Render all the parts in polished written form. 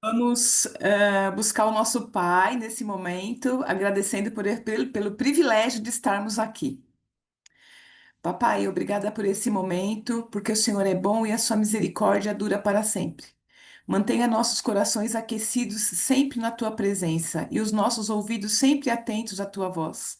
Vamos buscar o nosso Pai nesse momento, agradecendo pelo privilégio de estarmos aqui. Papai, obrigada por esse momento, porque o Senhor é bom e a sua misericórdia dura para sempre. Mantenha nossos corações aquecidos sempre na tua presença e os nossos ouvidos sempre atentos à tua voz.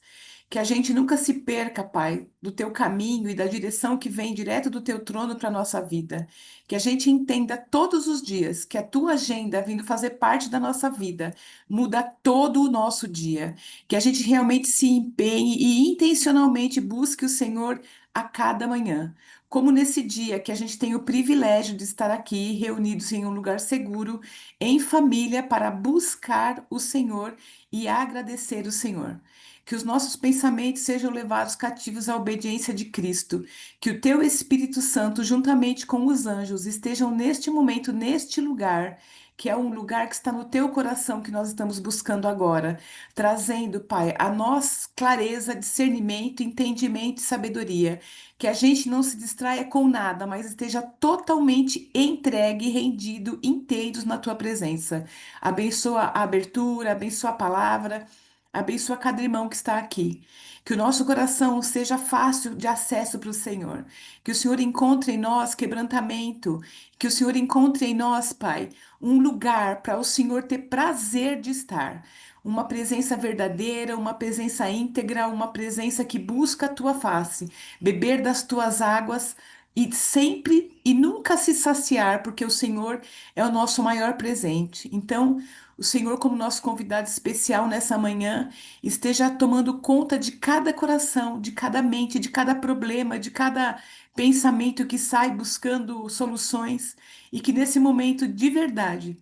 Que a gente nunca se perca, Pai, do teu caminho e da direção que vem direto do teu trono para a nossa vida. Que a gente entenda todos os dias que a tua agenda vindo fazer parte da nossa vida muda todo o nosso dia. Que a gente realmente se empenhe e intencionalmente busque o Senhor a cada manhã. Como nesse dia que a gente tem o privilégio de estar aqui reunidos em um lugar seguro, em família, para buscar o Senhor e agradecer o Senhor. Que os nossos pensamentos sejam levados cativos à obediência de Cristo. Que o teu Espírito Santo, juntamente com os anjos, estejam neste momento, neste lugar, que é um lugar que está no teu coração que nós estamos buscando agora, trazendo, Pai, a nós clareza, discernimento, entendimento e sabedoria. Que a gente não se distraia com nada, mas esteja totalmente entregue, rendido, inteiros na tua presença. Abençoa a abertura, abençoa a palavra. Abençoa cada irmão que está aqui. Que o nosso coração seja fácil de acesso para o Senhor. Que o Senhor encontre em nós quebrantamento. Que o Senhor encontre em nós, Pai, um lugar para o Senhor ter prazer de estar. Uma presença verdadeira, uma presença íntegra, uma presença que busca a tua face. Beber das tuas águas e sempre e nunca se saciar, porque o Senhor é o nosso maior presente. Então, o Senhor, como nosso convidado especial nessa manhã, esteja tomando conta de cada coração, de cada mente, de cada problema, de cada pensamento que sai buscando soluções, e que nesse momento de verdade,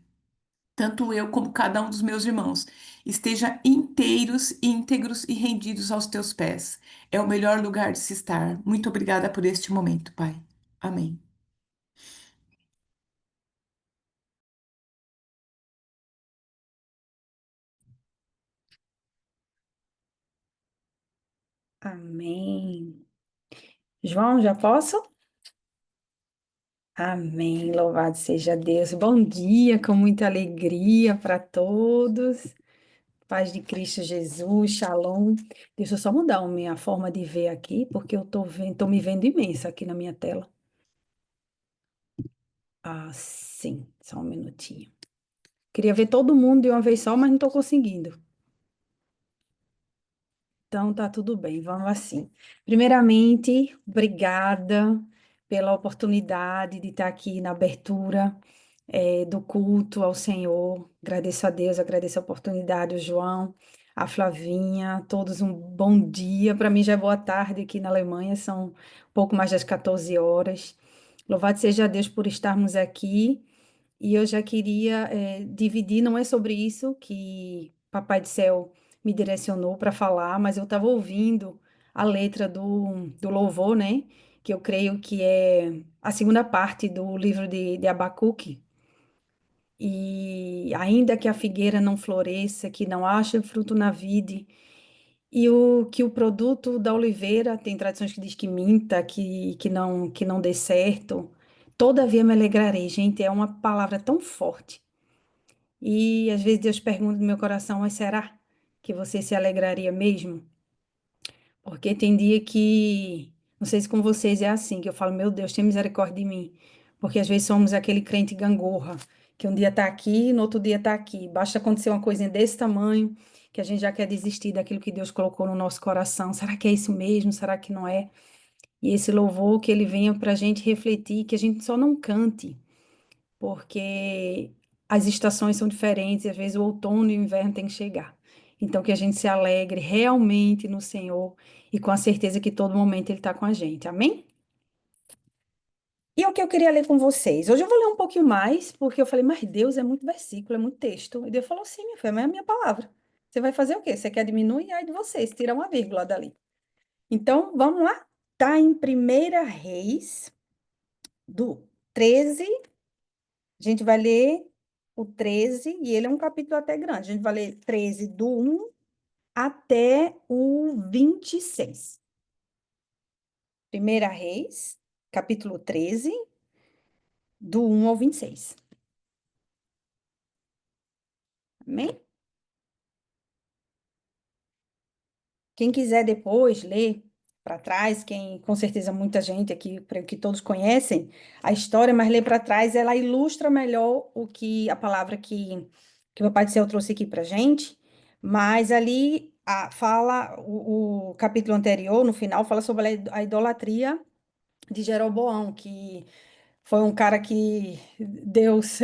tanto eu como cada um dos meus irmãos, esteja inteiros, íntegros e rendidos aos teus pés. É o melhor lugar de se estar. Muito obrigada por este momento, Pai. Amém. Amém. João, já posso? Amém. Louvado seja Deus. Bom dia, com muita alegria para todos. Paz de Cristo Jesus, Shalom. Deixa eu só mudar a minha forma de ver aqui, porque eu tô me vendo imensa aqui na minha tela. Ah, sim, só um minutinho. Queria ver todo mundo de uma vez só, mas não estou conseguindo. Então, tá tudo bem, vamos assim. Primeiramente, obrigada pela oportunidade de estar aqui na abertura, do culto ao Senhor. Agradeço a Deus, agradeço a oportunidade, o João, a Flavinha, todos um bom dia. Para mim já é boa tarde aqui na Alemanha, são um pouco mais das 14 horas. Louvado seja Deus por estarmos aqui. E eu já queria dividir, não é sobre isso que Papai do Céu me direcionou para falar, mas eu estava ouvindo a letra do louvor, né? Que eu creio que é a segunda parte do livro de Abacuque. E ainda que a figueira não floresça, que não ache fruto na vide, e o produto da oliveira, tem tradições que diz que minta, que não dê certo, todavia me alegrarei. Gente, é uma palavra tão forte. E às vezes Deus pergunta no meu coração, mas será que você se alegraria mesmo? Porque tem dia que, não sei se com vocês é assim, que eu falo, meu Deus, tem misericórdia de mim. Porque às vezes somos aquele crente gangorra, que um dia tá aqui, no outro dia tá aqui. Basta acontecer uma coisinha desse tamanho, que a gente já quer desistir daquilo que Deus colocou no nosso coração. Será que é isso mesmo? Será que não é? E esse louvor que ele venha para a gente refletir, que a gente só não cante, porque as estações são diferentes e às vezes o outono e o inverno tem que chegar. Então, que a gente se alegre realmente no Senhor e com a certeza que todo momento Ele está com a gente. Amém? E é o que eu queria ler com vocês. Hoje eu vou ler um pouquinho mais, porque eu falei, mas Deus é muito versículo, é muito texto. E Deus falou, sim, minha filha, mas é a minha palavra. Você vai fazer o quê? Você quer diminuir? Ai de vocês, tira uma vírgula dali. Então, vamos lá? Tá em Primeira Reis, do 13. A gente vai ler o 13 e ele é um capítulo até grande. A gente vai ler 13 do 1 até o 26. Primeira Reis, capítulo 13, do 1 ao 26. Amém? Quem quiser depois ler para trás, quem com certeza muita gente aqui, que todos conhecem a história, mas ler para trás, ela ilustra melhor o que a palavra que o Papai do Céu trouxe aqui para gente. Mas ali fala o capítulo anterior, no final, fala sobre a idolatria de Jeroboão, que foi um cara que Deus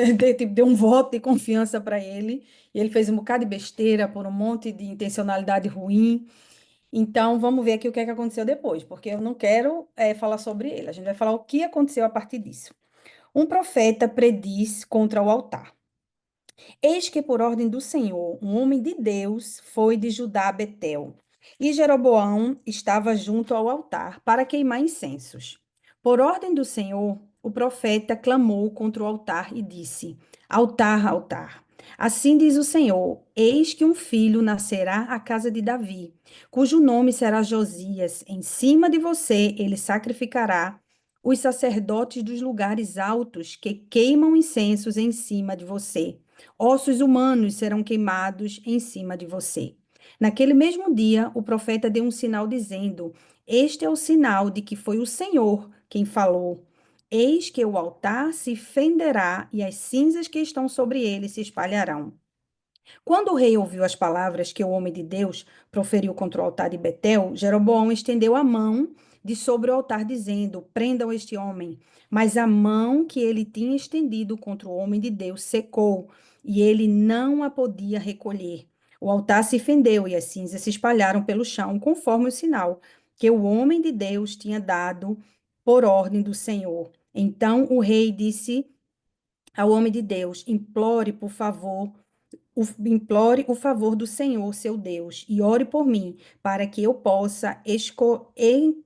deu um voto de confiança para ele, e ele fez um bocado de besteira por um monte de intencionalidade ruim. Então, vamos ver aqui o que é que aconteceu depois, porque eu não quero falar sobre ele. A gente vai falar o que aconteceu a partir disso. Um profeta prediz contra o altar. Eis que, por ordem do Senhor, um homem de Deus foi de Judá a Betel. E Jeroboão estava junto ao altar para queimar incensos. Por ordem do Senhor, o profeta clamou contra o altar e disse: Altar, altar. Assim diz o Senhor: Eis que um filho nascerá à casa de Davi, cujo nome será Josias. Em cima de você ele sacrificará os sacerdotes dos lugares altos que queimam incensos em cima de você. Ossos humanos serão queimados em cima de você. Naquele mesmo dia, o profeta deu um sinal dizendo: Este é o sinal de que foi o Senhor quem falou. Eis que o altar se fenderá e as cinzas que estão sobre ele se espalharão. Quando o rei ouviu as palavras que o homem de Deus proferiu contra o altar de Betel, Jeroboão estendeu a mão de sobre o altar, dizendo: Prendam este homem. Mas a mão que ele tinha estendido contra o homem de Deus secou, e ele não a podia recolher. O altar se fendeu e as cinzas se espalharam pelo chão, conforme o sinal que o homem de Deus tinha dado por ordem do Senhor. Então o rei disse ao homem de Deus: Implore, por favor, implore o favor do Senhor, seu Deus, e ore por mim, para que eu possa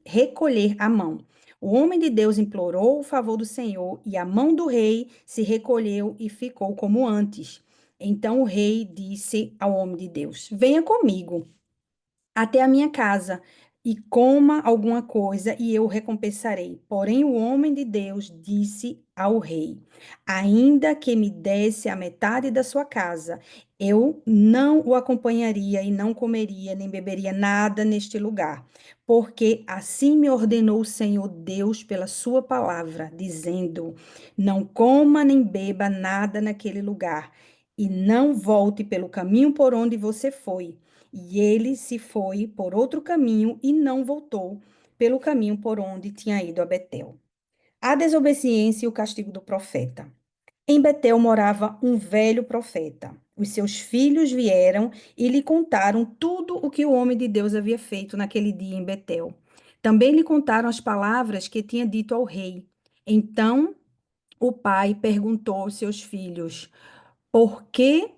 recolher a mão. O homem de Deus implorou o favor do Senhor, e a mão do rei se recolheu e ficou como antes. Então o rei disse ao homem de Deus: Venha comigo até a minha casa e coma alguma coisa e eu o recompensarei. Porém, o homem de Deus disse ao rei: Ainda que me desse a metade da sua casa, eu não o acompanharia e não comeria nem beberia nada neste lugar, porque assim me ordenou o Senhor Deus pela sua palavra, dizendo: Não coma nem beba nada naquele lugar. E não volte pelo caminho por onde você foi. E ele se foi por outro caminho e não voltou pelo caminho por onde tinha ido a Betel. A desobediência e o castigo do profeta. Em Betel morava um velho profeta. Os seus filhos vieram e lhe contaram tudo o que o homem de Deus havia feito naquele dia em Betel. Também lhe contaram as palavras que tinha dito ao rei. Então o pai perguntou aos seus filhos: Por que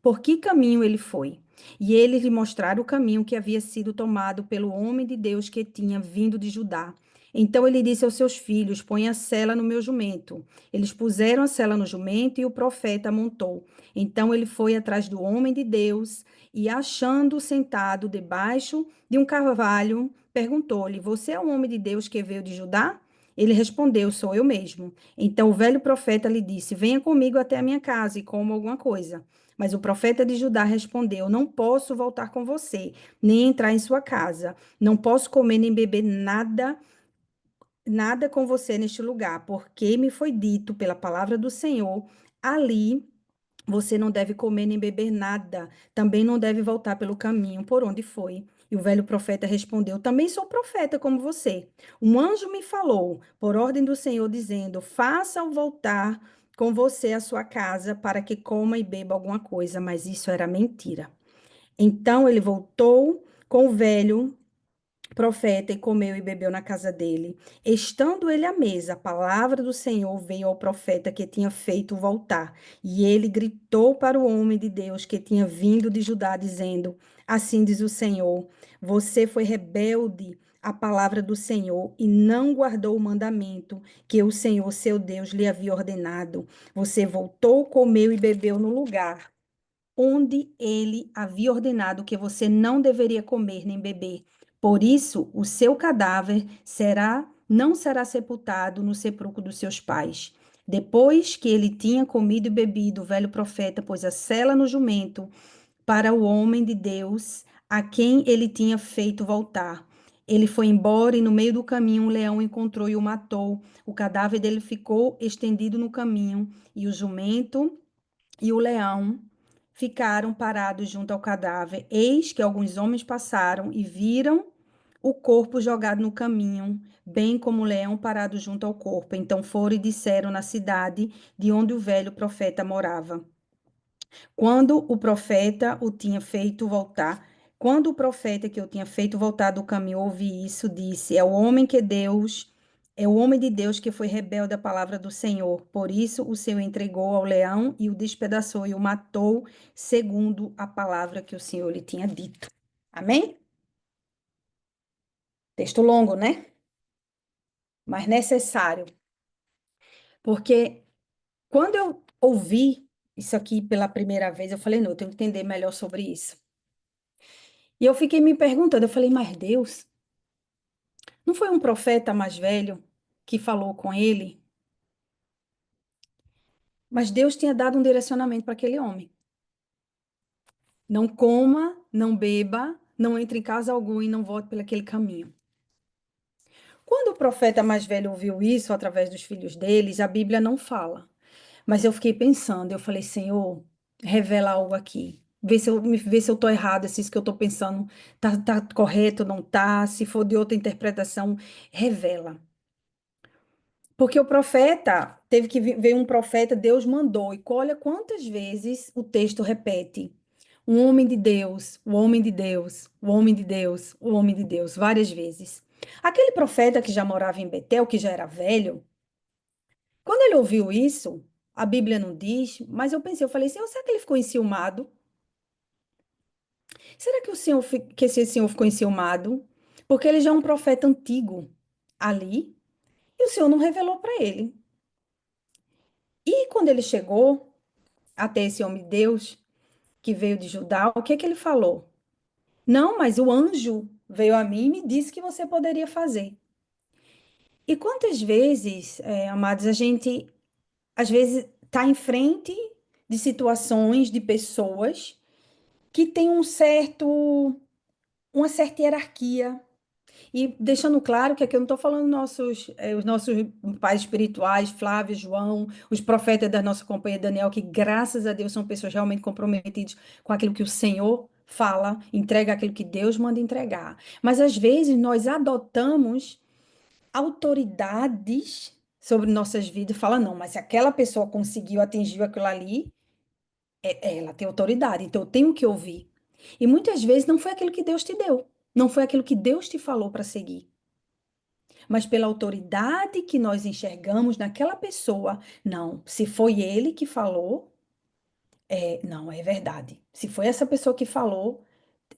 por que caminho ele foi? E eles lhe mostraram o caminho que havia sido tomado pelo homem de Deus que tinha vindo de Judá. Então ele disse aos seus filhos: Põe a sela no meu jumento. Eles puseram a sela no jumento e o profeta montou. Então ele foi atrás do homem de Deus e, achando-o sentado debaixo de um carvalho, perguntou-lhe: Você é o homem de Deus que veio de Judá? Ele respondeu: Sou eu mesmo. Então o velho profeta lhe disse: Venha comigo até a minha casa e coma alguma coisa. Mas o profeta de Judá respondeu: Não posso voltar com você, nem entrar em sua casa. Não posso comer nem beber nada com você neste lugar, porque me foi dito pela palavra do Senhor: ali você não deve comer nem beber nada, também não deve voltar pelo caminho por onde foi. E o velho profeta respondeu: Também sou profeta como você. Um anjo me falou, por ordem do Senhor, dizendo: Faça-o voltar com você à sua casa para que coma e beba alguma coisa. Mas isso era mentira. Então ele voltou com o velho profeta e comeu e bebeu na casa dele. Estando ele à mesa, a palavra do Senhor veio ao profeta que tinha feito voltar. E ele gritou para o homem de Deus que tinha vindo de Judá, dizendo: Assim diz o Senhor: Você foi rebelde à palavra do Senhor e não guardou o mandamento que o Senhor, seu Deus, lhe havia ordenado. Você voltou, comeu e bebeu no lugar onde ele havia ordenado que você não deveria comer nem beber. Por isso, o seu cadáver não será sepultado no sepulcro dos seus pais. Depois que ele tinha comido e bebido, o velho profeta pôs a sela no jumento para o homem de Deus a quem ele tinha feito voltar. Ele foi embora e no meio do caminho um leão o encontrou e o matou. O cadáver dele ficou estendido no caminho e o jumento e o leão ficaram parados junto ao cadáver. Eis que alguns homens passaram e viram o corpo jogado no caminho, bem como o leão parado junto ao corpo. Então foram e disseram na cidade de onde o velho profeta morava. Quando o profeta o tinha feito voltar, quando o profeta que eu tinha feito voltar do caminho ouvi isso, disse: é o homem de Deus que foi rebelde à palavra do Senhor. Por isso o Senhor entregou ao leão e o despedaçou e o matou, segundo a palavra que o Senhor lhe tinha dito. Amém? Texto longo, né? Mas necessário. Porque quando eu ouvi isso aqui pela primeira vez, eu falei, não, eu tenho que entender melhor sobre isso. E eu fiquei me perguntando, eu falei, mas Deus, não foi um profeta mais velho que falou com ele? Mas Deus tinha dado um direcionamento para aquele homem. Não coma, não beba, não entre em casa algum e não volte por aquele caminho. Quando o profeta mais velho ouviu isso através dos filhos deles, a Bíblia não fala. Mas eu fiquei pensando, eu falei, Senhor, revela algo aqui. Vê se eu tô errada, se isso que eu tô pensando tá correto, não tá, se for de outra interpretação, revela. Porque o profeta, teve que ver um profeta, Deus mandou. E olha quantas vezes o texto repete. Um homem de Deus, o homem de Deus, o homem de Deus, o homem de Deus, várias vezes. Aquele profeta que já morava em Betel, que já era velho, quando ele ouviu isso, a Bíblia não diz, mas eu pensei, eu falei, Senhor, será que ele ficou enciumado? Será que que esse senhor ficou enciumado? Porque ele já é um profeta antigo ali, e o Senhor não revelou para ele. E quando ele chegou até esse homem de Deus, que veio de Judá, o que que ele falou? Não, mas o anjo veio a mim e me disse que você poderia fazer. E quantas vezes, amados, a gente às vezes está em frente de situações, de pessoas que têm uma certa hierarquia. E deixando claro que aqui eu não estou falando os nossos pais espirituais, Flávio, João, os profetas da nossa companhia Daniel, que graças a Deus são pessoas realmente comprometidas com aquilo que o Senhor fala, entrega aquilo que Deus manda entregar. Mas às vezes nós adotamos autoridades sobre nossas vidas e fala, não, mas se aquela pessoa conseguiu, atingiu aquilo ali, ela tem autoridade, então eu tenho que ouvir. E muitas vezes não foi aquilo que Deus te deu, não foi aquilo que Deus te falou para seguir, mas pela autoridade que nós enxergamos naquela pessoa. Não, se foi ele que falou, não, é verdade. Se foi essa pessoa que falou,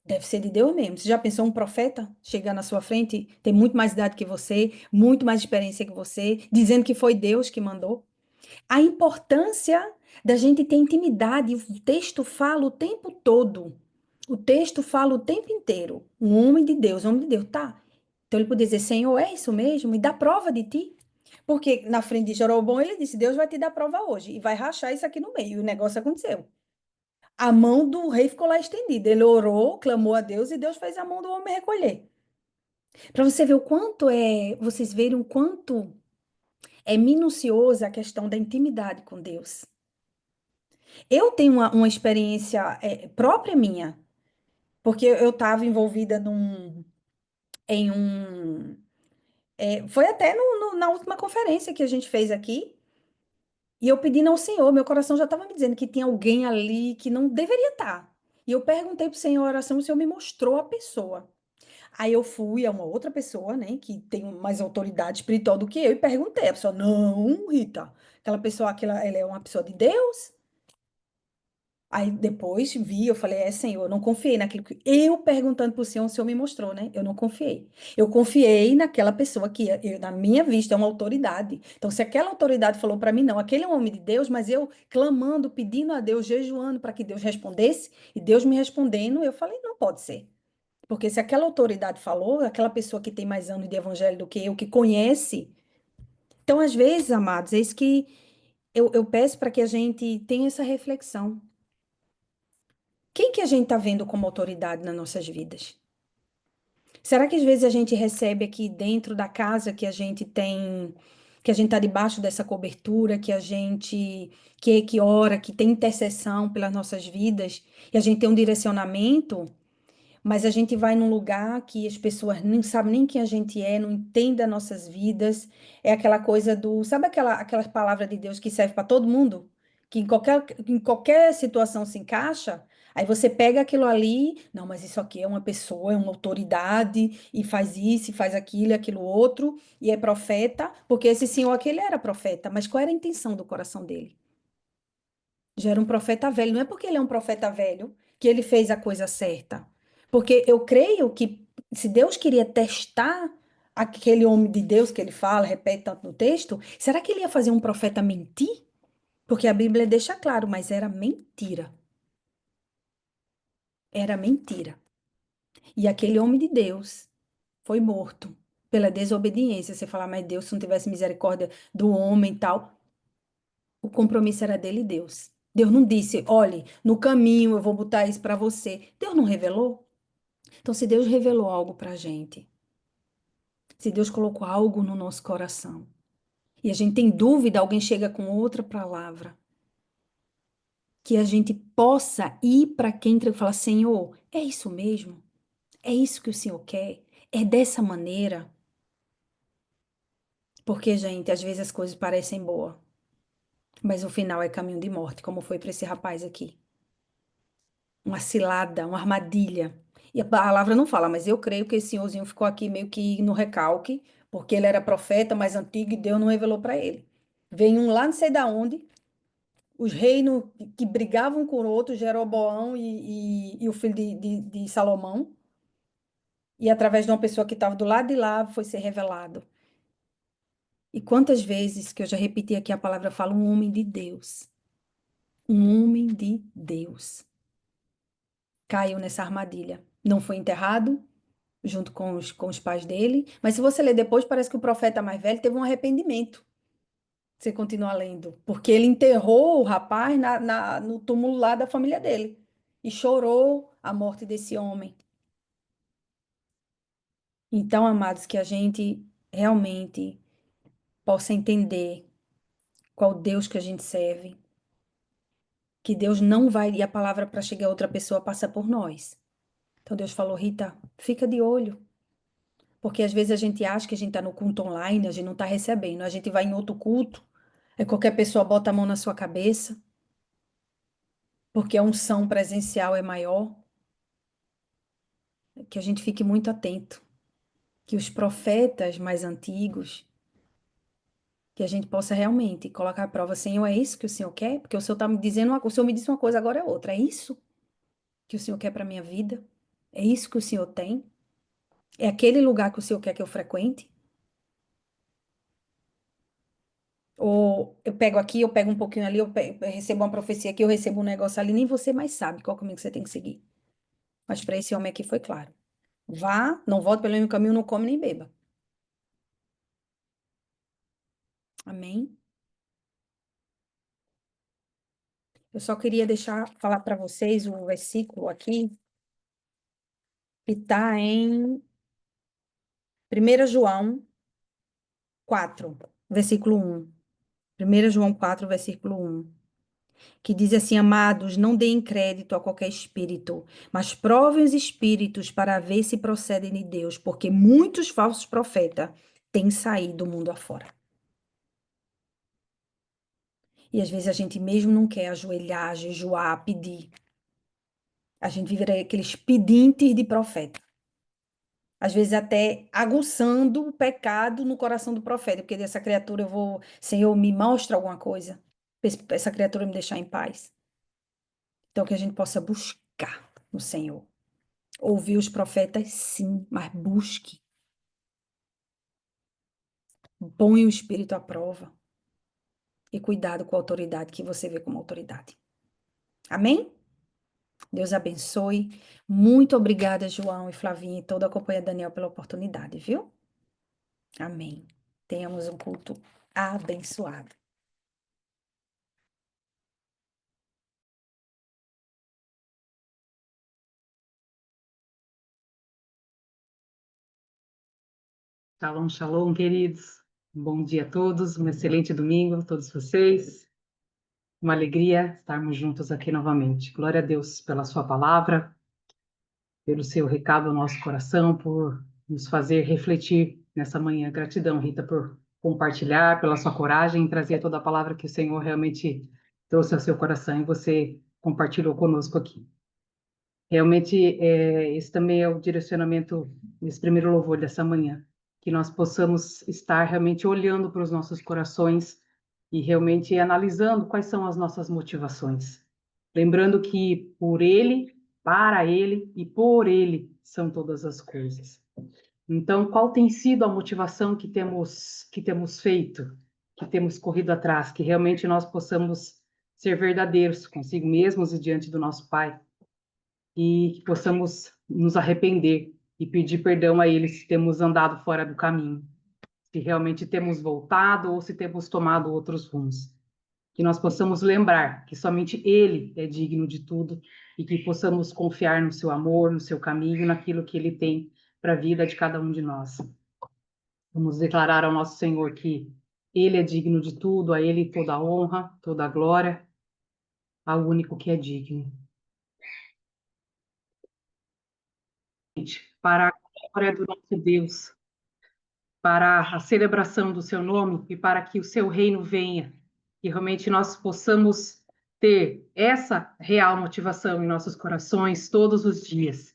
deve ser de Deus mesmo. Você já pensou um profeta chegar na sua frente, tem muito mais idade que você, muito mais experiência que você, dizendo que foi Deus que mandou? A importância da gente ter intimidade, o texto fala o tempo todo. O texto fala o tempo inteiro. Um homem de Deus, tá? Então ele podia dizer, Senhor, é isso mesmo? Me dá prova de ti. Porque na frente de Jeroboão ele disse, Deus vai te dar prova hoje e vai rachar isso aqui no meio. E o negócio aconteceu. A mão do rei ficou lá estendida. Ele orou, clamou a Deus e Deus fez a mão do homem recolher. Para você ver o quanto vocês verem o quanto é minuciosa a questão da intimidade com Deus. Eu tenho uma experiência própria minha, porque eu estava envolvida em um. Foi até na última conferência que a gente fez aqui, e eu pedindo ao Senhor, meu coração já estava me dizendo que tinha alguém ali que não deveria estar. E eu perguntei para o Senhor a oração, o Senhor me mostrou a pessoa. Aí eu fui a uma outra pessoa, né, que tem mais autoridade espiritual do que eu, e perguntei. A pessoa, não, Rita, aquela pessoa, ela é uma pessoa de Deus? Aí depois vi, eu falei, Senhor, eu não confiei naquilo que eu perguntando para o Senhor me mostrou, né? Eu não confiei. Eu confiei naquela pessoa que, na minha vista, é uma autoridade. Então, se aquela autoridade falou para mim, não, aquele é um homem de Deus, mas eu clamando, pedindo a Deus, jejuando para que Deus respondesse, e Deus me respondendo, eu falei, não pode ser. Porque se aquela autoridade falou, aquela pessoa que tem mais anos de evangelho do que eu, que conhece. Então, às vezes, amados, é isso que eu peço para que a gente tenha essa reflexão. Quem que a gente está vendo como autoridade nas nossas vidas? Será que às vezes a gente recebe aqui dentro da casa que a gente tem, que a gente está debaixo dessa cobertura, que ora, que tem intercessão pelas nossas vidas, e a gente tem um direcionamento? Mas a gente vai num lugar que as pessoas nem sabem nem quem a gente é, não entendem as nossas vidas. É aquela coisa do, sabe aquela palavra de Deus que serve para todo mundo? Que em qualquer situação se encaixa? Aí você pega aquilo ali, não, mas isso aqui é uma pessoa, é uma autoridade, e faz isso, e faz aquilo, e aquilo outro, e é profeta, porque esse senhor aqui, ele era profeta, mas qual era a intenção do coração dele? Já era um profeta velho. Não é porque ele é um profeta velho que ele fez a coisa certa. Porque eu creio que se Deus queria testar aquele homem de Deus que ele fala, repete tanto no texto, será que ele ia fazer um profeta mentir? Porque a Bíblia deixa claro, mas era mentira. Era mentira. E aquele homem de Deus foi morto pela desobediência. Você falar, mas Deus, se não tivesse misericórdia do homem e tal, o compromisso era dele e Deus. Deus não disse, olhe, no caminho eu vou botar isso para você. Deus não revelou? Então, se Deus revelou algo para a gente, se Deus colocou algo no nosso coração, e a gente tem dúvida, alguém chega com outra palavra, que a gente possa ir para quem entra e falar, Senhor, é isso mesmo? É isso que o Senhor quer? É dessa maneira? Porque, gente, às vezes as coisas parecem boas, mas o final é caminho de morte, como foi para esse rapaz aqui. Uma cilada, uma armadilha. E a palavra não fala, mas eu creio que esse senhorzinho ficou aqui meio que no recalque, porque ele era profeta mais antigo e Deus não revelou para ele. Vem um lá não sei da onde, os reinos que brigavam com o outro, Jeroboão e o filho de Salomão, e através de uma pessoa que estava do lado de lá foi ser revelado. E quantas vezes que eu já repeti aqui a palavra fala um homem de Deus, um homem de Deus caiu nessa armadilha. Não foi enterrado, junto com os pais dele. Mas se você ler depois, parece que o profeta mais velho teve um arrependimento. Você continua lendo. Porque ele enterrou o rapaz no túmulo lá da família dele. E chorou a morte desse homem. Então, amados, que a gente realmente possa entender qual Deus que a gente serve. Que Deus não vai, e a palavra para chegar a outra pessoa passa por nós. Então Deus falou, Rita, fica de olho. Porque às vezes a gente acha que a gente está no culto online, a gente não está recebendo. A gente vai em outro culto, aí qualquer pessoa bota a mão na sua cabeça, porque a unção presencial é maior. Que a gente fique muito atento. Que os profetas mais antigos, que a gente possa realmente colocar à prova, Senhor, é isso que o Senhor quer? Porque o Senhor está me dizendo o Senhor me disse uma coisa, agora é outra. É isso que o Senhor quer para minha vida? É isso que o Senhor tem? É aquele lugar que o Senhor quer que eu frequente? Ou eu pego aqui, eu pego um pouquinho ali, eu recebo uma profecia aqui, eu recebo um negócio ali, nem você mais sabe qual caminho que você tem que seguir. Mas para esse homem aqui foi claro. Vá, não volte pelo mesmo caminho, não come nem beba. Amém? Eu só queria falar para vocês o versículo aqui, que está em 1 João 4, versículo 1. 1 João 4, versículo 1. Que diz assim: Amados, não deem crédito a qualquer espírito, mas provem os espíritos para ver se procedem de Deus, porque muitos falsos profetas têm saído do mundo afora. E às vezes a gente mesmo não quer ajoelhar, jejuar, pedir. A gente vive aqueles pedintes de profeta. Às vezes até aguçando o pecado no coração do profeta, porque dessa criatura eu vou, Senhor, me mostra alguma coisa, pra essa criatura me deixar em paz. Então que a gente possa buscar no Senhor. Ouvir os profetas, sim, mas busque. Põe o espírito à prova. E cuidado com a autoridade que você vê como autoridade. Amém? Deus abençoe. Muito obrigada, João e Flavinha e toda a companhia Daniel pela oportunidade, viu? Amém. Tenhamos um culto abençoado. Shalom, shalom, queridos. Um bom dia a todos, um excelente domingo a todos vocês. Uma alegria estarmos juntos aqui novamente. Glória a Deus pela sua palavra, pelo seu recado ao nosso coração, por nos fazer refletir nessa manhã. Gratidão, Rita, por compartilhar, pela sua coragem em trazer toda a palavra que o Senhor realmente trouxe ao seu coração e você compartilhou conosco aqui. Realmente, esse também é o direcionamento nesse primeiro louvor dessa manhã, que nós possamos estar realmente olhando para os nossos corações e realmente analisando quais são as nossas motivações. Lembrando que por Ele, para Ele e por Ele são todas as coisas. Então, qual tem sido a motivação que temos feito, que temos corrido atrás, que realmente nós possamos ser verdadeiros consigo mesmos e diante do nosso Pai, e que possamos nos arrepender e pedir perdão a Ele se temos andado fora do caminho, se realmente temos voltado ou se temos tomado outros rumos. Que nós possamos lembrar que somente Ele é digno de tudo e que possamos confiar no seu amor, no seu caminho, naquilo que Ele tem para a vida de cada um de nós. Vamos declarar ao nosso Senhor que Ele é digno de tudo, a Ele toda a honra, toda a glória, ao único que é digno. Para a glória do nosso Deus, para a celebração do seu nome e para que o seu reino venha, que realmente nós possamos ter essa real motivação em nossos corações todos os dias.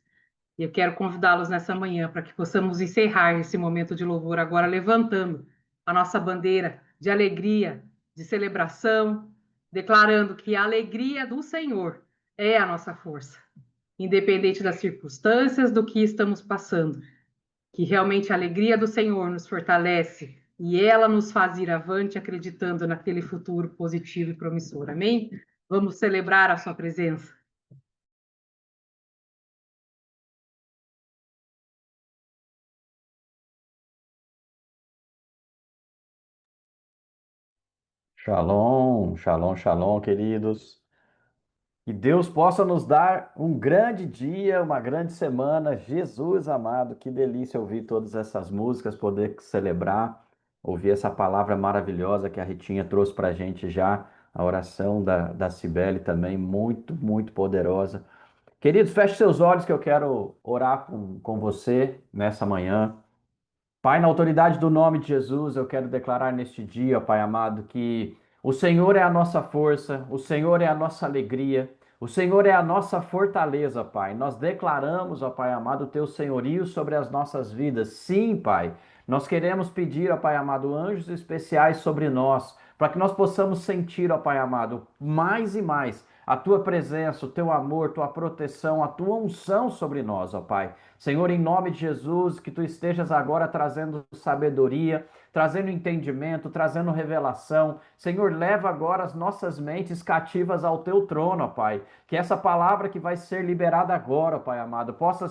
E eu quero convidá-los nessa manhã para que possamos encerrar esse momento de louvor agora levantando a nossa bandeira de alegria, de celebração, declarando que a alegria do Senhor é a nossa força, independente das circunstâncias, do que estamos passando, que realmente a alegria do Senhor nos fortalece e ela nos faz ir avante acreditando naquele futuro positivo e promissor. Amém? Vamos celebrar a sua presença. Shalom, shalom, shalom, queridos. Que Deus possa nos dar um grande dia, uma grande semana. Jesus amado, que delícia ouvir todas essas músicas, poder celebrar, ouvir essa palavra maravilhosa que a Ritinha trouxe para a gente já, a oração da Cibele também, muito, muito poderosa. Queridos, feche seus olhos que eu quero orar com você nessa manhã. Pai, na autoridade do nome de Jesus, eu quero declarar neste dia, Pai amado, que o Senhor é a nossa força, o Senhor é a nossa alegria, o Senhor é a nossa fortaleza, Pai. Nós declaramos, ó Pai amado, o teu senhorio sobre as nossas vidas. Sim, Pai. Nós queremos pedir, ó Pai amado, anjos especiais sobre nós, para que nós possamos sentir, ó Pai amado, mais e mais a tua presença, o teu amor, tua proteção, a tua unção sobre nós, ó Pai. Senhor, em nome de Jesus, que tu estejas agora trazendo sabedoria, trazendo entendimento, trazendo revelação. Senhor, leva agora as nossas mentes cativas ao teu trono, ó Pai. Que essa palavra que vai ser liberada agora, ó Pai amado, possa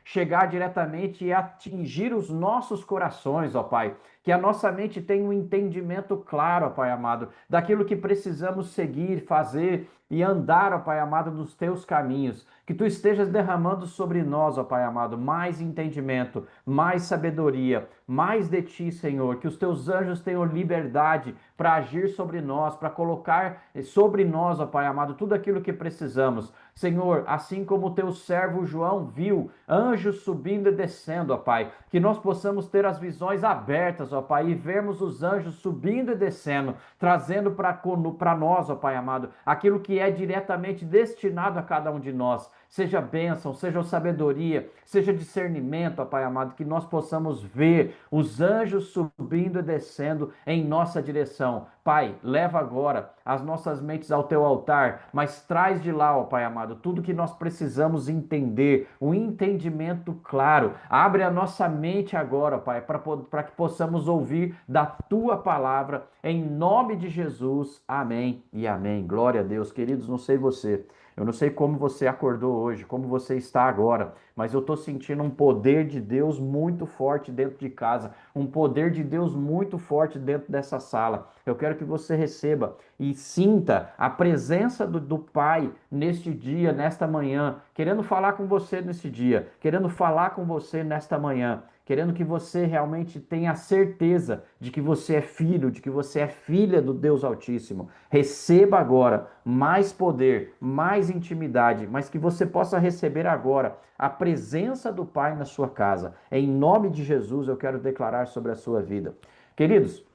chegar diretamente e atingir os nossos corações, ó Pai. Que a nossa mente tenha um entendimento claro, ó Pai amado, daquilo que precisamos seguir, fazer e andar, ó Pai amado, nos teus caminhos. Que tu estejas derramando sobre nós, ó Pai amado, mais entendimento, mais sabedoria, mais de ti, Senhor. Que os teus anjos tenham liberdade para agir sobre nós, para colocar sobre nós, ó Pai amado, tudo aquilo que precisamos. Senhor, assim como o teu servo João viu anjos subindo e descendo, ó Pai, que nós possamos ter as visões abertas, ó Pai, e vermos os anjos subindo e descendo, trazendo para nós, ó Pai amado, aquilo que é diretamente destinado a cada um de nós. Seja bênção, seja sabedoria, seja discernimento, ó Pai amado, que nós possamos ver os anjos subindo e descendo em nossa direção. Pai, leva agora as nossas mentes ao teu altar, mas traz de lá, ó Pai amado, tudo que nós precisamos entender, um entendimento claro. Abre a nossa mente agora, ó Pai, para que possamos ouvir da tua palavra, em nome de Jesus. Amém e amém. Glória a Deus. Queridos, não sei você. Eu não sei como você acordou hoje, como você está agora, mas eu estou sentindo um poder de Deus muito forte dentro de casa, um poder de Deus muito forte dentro dessa sala. Eu quero que você receba e sinta a presença do Pai neste dia, nesta manhã, querendo falar com você nesse dia, querendo falar com você nesta manhã. querendo que você realmente tenha certeza de que você é filho, de que você é filha do Deus Altíssimo. Receba agora mais poder, mais intimidade, mas que você possa receber agora a presença do Pai na sua casa. Em nome de Jesus, eu quero declarar sobre a sua vida. Queridos,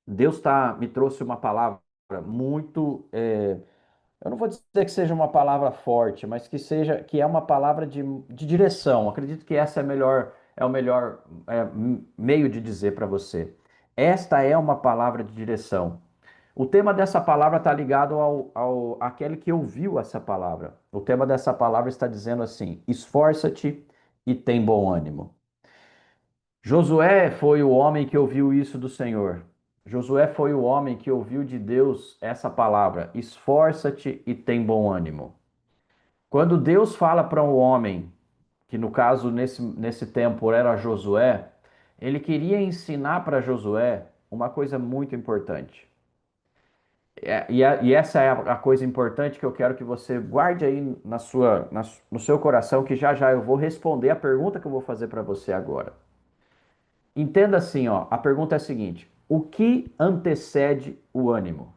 Deus me trouxe uma palavra muito, eu não vou dizer que seja uma palavra forte, mas que é uma palavra de direção. Acredito que essa é o melhor meio de dizer para você. Esta é uma palavra de direção. O tema dessa palavra está ligado ao àquele que ouviu essa palavra. O tema dessa palavra está dizendo assim: esforça-te e tem bom ânimo. Josué foi o homem que ouviu isso do Senhor. Josué foi o homem que ouviu de Deus essa palavra: esforça-te e tem bom ânimo. Quando Deus fala para um homem, que no caso nesse tempo era Josué, ele queria ensinar para Josué uma coisa muito importante. E essa é a coisa importante que eu quero que você guarde aí no seu coração, que já já eu vou responder a pergunta que eu vou fazer para você agora. Entenda assim, ó, a pergunta é a seguinte: o que antecede o ânimo?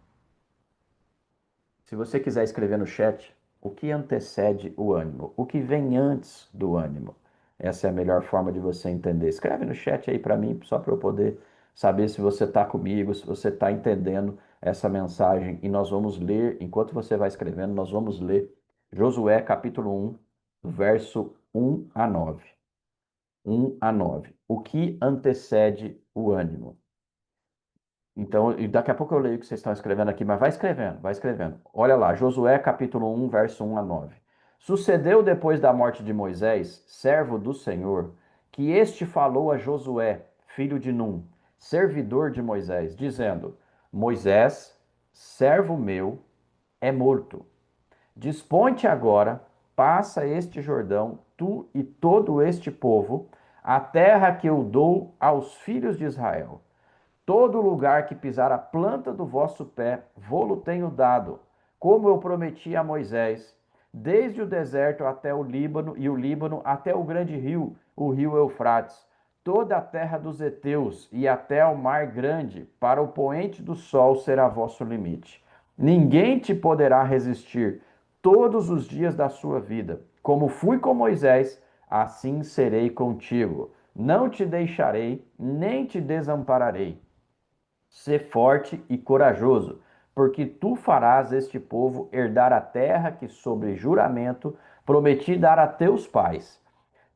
Se você quiser escrever no chat, o que antecede o ânimo? O que vem antes do ânimo? Essa é a melhor forma de você entender. Escreve no chat aí para mim, só para eu poder saber se você está comigo, se você está entendendo essa mensagem. E nós vamos ler, enquanto você vai escrevendo, nós vamos ler Josué capítulo 1, verso 1 a 9. 1 a 9. O que antecede o ânimo? Então, e daqui a pouco eu leio o que vocês estão escrevendo aqui, mas vai escrevendo, vai escrevendo. Olha lá, Josué capítulo 1, verso 1 a 9. Sucedeu depois da morte de Moisés, servo do Senhor, que este falou a Josué, filho de Num, servidor de Moisés, dizendo: Moisés, servo meu, é morto. Dispõe-te agora, passa este Jordão, tu e todo este povo, a terra que eu dou aos filhos de Israel. Todo lugar que pisar a planta do vosso pé, vô-lo tenho dado, como eu prometi a Moisés, desde o deserto até o Líbano, e o Líbano até o grande rio, o rio Eufrates, toda a terra dos heteus, e até ao mar grande, para o poente do sol será vosso limite. Ninguém te poderá resistir todos os dias da sua vida. Como fui com Moisés, assim serei contigo. Não te deixarei, nem te desampararei. Sê forte e corajoso, porque tu farás este povo herdar a terra que, sobre juramento, prometi dar a teus pais.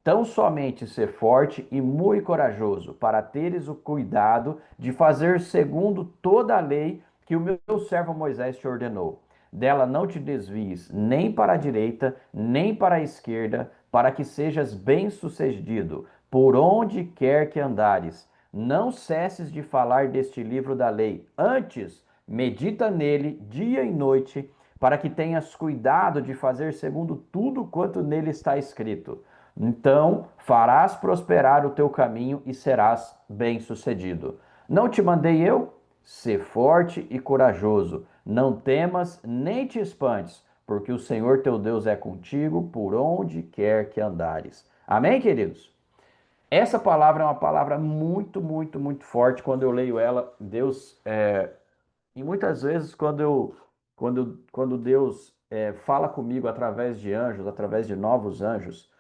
Tão somente ser forte e muito corajoso, para teres o cuidado de fazer segundo toda a lei que o meu servo Moisés te ordenou. Dela não te desvies nem para a direita, nem para a esquerda, para que sejas bem-sucedido, por onde quer que andares. Não cesses de falar deste livro da lei, antes medita nele dia e noite, para que tenhas cuidado de fazer segundo tudo quanto nele está escrito. Então farás prosperar o teu caminho e serás bem-sucedido. Não te mandei eu? Sê forte e corajoso. Não temas nem te espantes, porque o Senhor teu Deus é contigo por onde quer que andares. Amém, queridos? Essa palavra é uma palavra muito, muito, muito forte. Quando eu leio ela, e muitas vezes, quando Deus fala comigo através de anjos, através de novos anjos,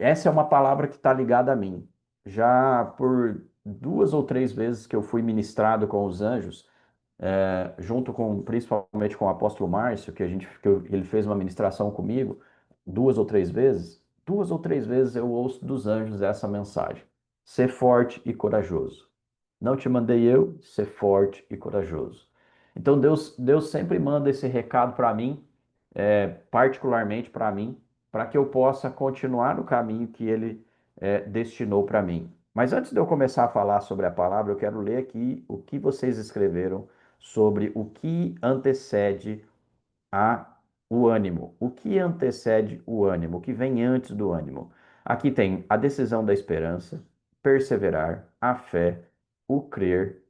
essa é uma palavra que está ligada a mim. Já por duas ou três vezes que eu fui ministrado com os anjos, junto com, principalmente com o apóstolo Márcio, ele fez uma ministração comigo, duas ou três vezes eu ouço dos anjos essa mensagem: ser forte e corajoso. Não te mandei eu, ser forte e corajoso. Então Deus sempre manda esse recado para mim, particularmente para mim, para que eu possa continuar no caminho que Ele destinou para mim. Mas antes de eu começar a falar sobre a palavra, eu quero ler aqui o que vocês escreveram sobre o que antecede a, o ânimo. O que antecede o ânimo? O que vem antes do ânimo? Aqui tem a decisão da esperança, perseverar, a fé, o crer,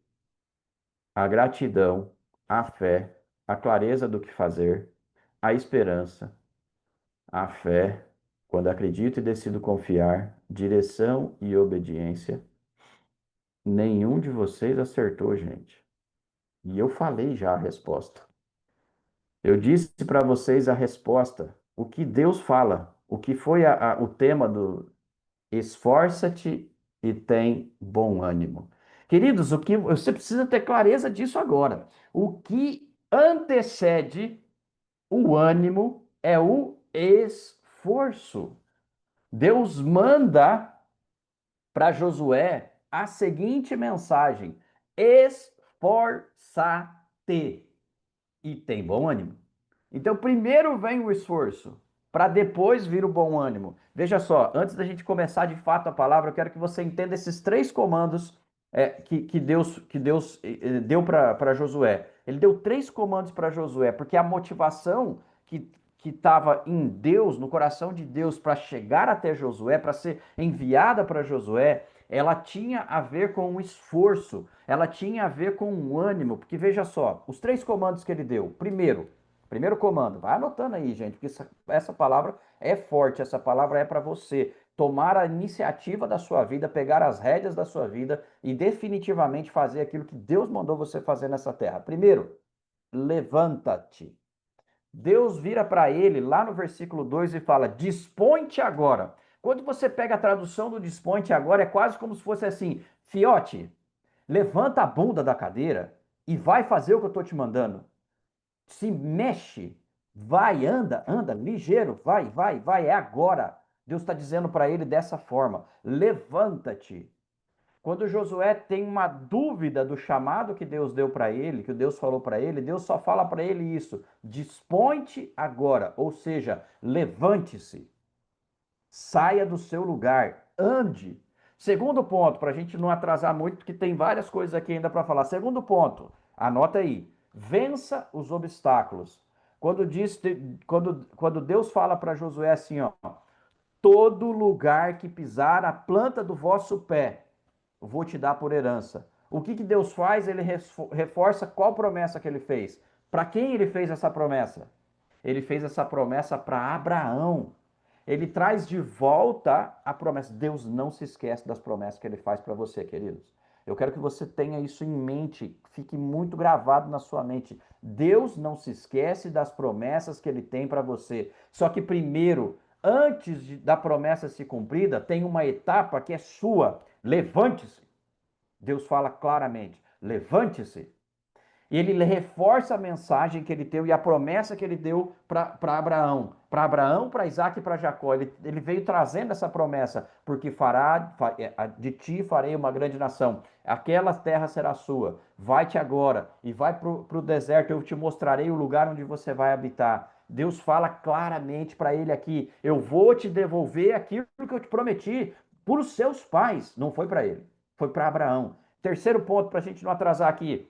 a gratidão, a fé, a clareza do que fazer, a esperança, a fé. Quando acredito e decido confiar, direção e obediência, nenhum de vocês acertou, gente. E eu falei já a resposta. Eu disse para vocês a resposta, o que Deus fala, o que foi o tema do esforça-te e tem bom ânimo. Queridos, o que você precisa ter clareza disso agora. O que antecede o ânimo é o esforço. Deus manda para Josué a seguinte mensagem: esforça-te e tem bom ânimo. Então, primeiro vem o esforço, para depois vir o bom ânimo. Veja só, antes da gente começar de fato a palavra, eu quero que você entenda esses três comandos que Deus deu para Josué. Ele deu três comandos para Josué, porque a motivação que estava em Deus, no coração de Deus, para chegar até Josué, para ser enviada para Josué, ela tinha a ver com o esforço, ela tinha a ver com o ânimo, porque veja só, os três comandos que ele deu. Primeiro comando, vai anotando aí, gente, porque essa palavra é forte, essa palavra é para você tomar a iniciativa da sua vida, pegar as rédeas da sua vida e definitivamente fazer aquilo que Deus mandou você fazer nessa terra. Primeiro, levanta-te. Deus vira para ele lá no versículo 2 e fala: dispõe-te agora. Quando você pega a tradução do dispõe-te agora, é quase como se fosse assim: fiote, levanta a bunda da cadeira e vai fazer o que eu estou te mandando. Se mexe, vai, anda, ligeiro, vai, é agora. Deus está dizendo para ele dessa forma: levanta-te. Quando Josué tem uma dúvida do chamado que Deus deu para ele, que Deus falou para ele, Deus só fala para ele isso: dispõe-te agora, ou seja, levante-se, saia do seu lugar, ande. Segundo ponto, para a gente não atrasar muito, porque tem várias coisas aqui ainda para falar. Segundo ponto, anota aí: vença os obstáculos. Quando Deus fala para Josué assim, ó, todo lugar que pisar a planta do vosso pé, eu vou te dar por herança. O que Deus faz? Ele reforça qual promessa que ele fez. Para quem ele fez essa promessa? Ele fez essa promessa para Abraão. Ele traz de volta a promessa. Deus não se esquece das promessas que ele faz para você, queridos. Eu quero que você tenha isso em mente, fique muito gravado na sua mente. Deus não se esquece das promessas que ele tem para você. Só que primeiro, da promessa ser cumprida, tem uma etapa que é sua. Levante-se. Deus fala claramente: levante-se. E ele reforça a mensagem que ele deu e a promessa que ele deu para Abraão. Para Isaac e para Jacó. Ele veio trazendo essa promessa, porque de ti farei uma grande nação. Aquela terra será sua. Vai-te agora e vai para o deserto, eu te mostrarei o lugar onde você vai habitar. Deus fala claramente para ele aqui: eu vou te devolver aquilo que eu te prometi para os seus pais. Não foi para ele, foi para Abraão. Terceiro ponto, para a gente não atrasar aqui: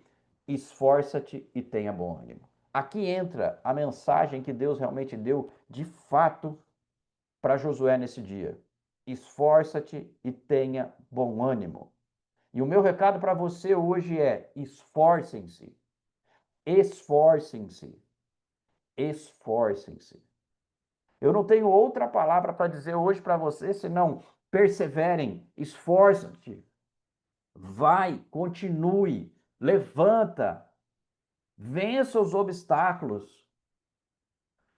esforça-te e tenha bom ânimo. Aqui entra a mensagem que Deus realmente deu de fato para Josué nesse dia. Esforça-te e tenha bom ânimo. E o meu recado para você hoje é: esforcem-se, esforcem-se, esforcem-se. Eu não tenho outra palavra para dizer hoje para você senão perseverem, esforça-te, vai, continue, levanta, vença os obstáculos,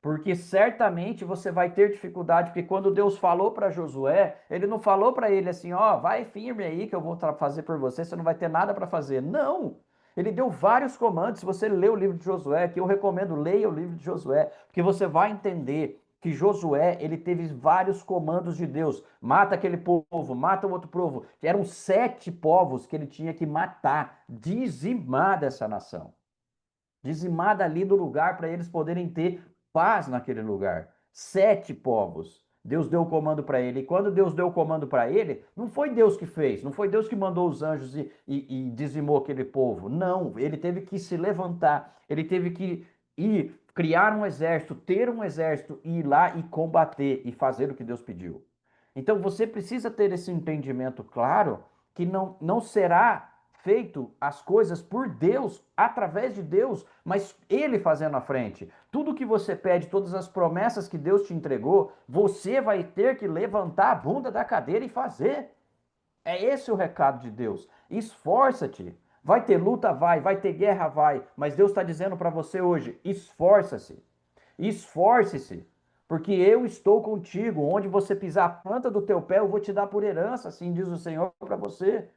porque certamente você vai ter dificuldade, porque quando Deus falou para Josué, ele não falou para ele assim, ó, vai firme aí que eu vou fazer por você, você não vai ter nada para fazer. Não! Ele deu vários comandos. Se você ler o livro de Josué, que eu recomendo, leia o livro de Josué, porque você vai entender que Josué, ele teve vários comandos de Deus. Mata aquele povo, mata o outro povo. Eram 7 povos que ele tinha que matar, dizimar dessa nação. Dizimada ali do lugar para eles poderem ter paz naquele lugar. 7 povos. Deus deu o comando para ele. E quando Deus deu o comando para ele, não foi Deus que fez, não foi Deus que mandou os anjos e dizimou aquele povo. Não, ele teve que se levantar, ele teve que ir criar um exército, ter um exército, e ir lá e combater e fazer o que Deus pediu. Então você precisa ter esse entendimento claro que não será feito as coisas por Deus, através de Deus, mas Ele fazendo à frente. Tudo que você pede, todas as promessas que Deus te entregou, você vai ter que levantar a bunda da cadeira e fazer. É esse o recado de Deus. Esforça-te. Vai ter luta, vai ter guerra, vai. Mas Deus está dizendo para você hoje: esforça-se. Esforce-se. Porque eu estou contigo. Onde você pisar a planta do teu pé, eu vou te dar por herança. Assim diz o Senhor para você.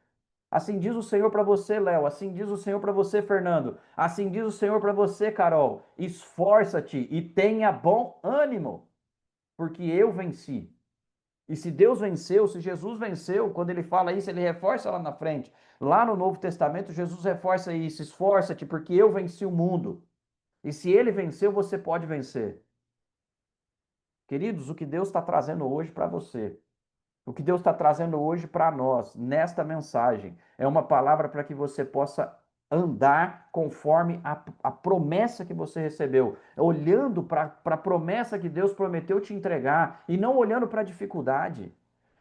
Assim diz o Senhor para você, Léo. Assim diz o Senhor para você, Fernando. Assim diz o Senhor para você, Carol. Esforça-te e tenha bom ânimo, porque eu venci. E se Deus venceu, se Jesus venceu, quando ele fala isso, ele reforça lá na frente. Lá no Novo Testamento, Jesus reforça isso: esforça-te, porque eu venci o mundo. E se ele venceu, você pode vencer. Queridos, o que Deus está trazendo hoje para você, o que Deus está trazendo hoje para nós, nesta mensagem, é uma palavra para que você possa andar conforme a promessa que você recebeu, olhando para a promessa que Deus prometeu te entregar e não olhando para a dificuldade.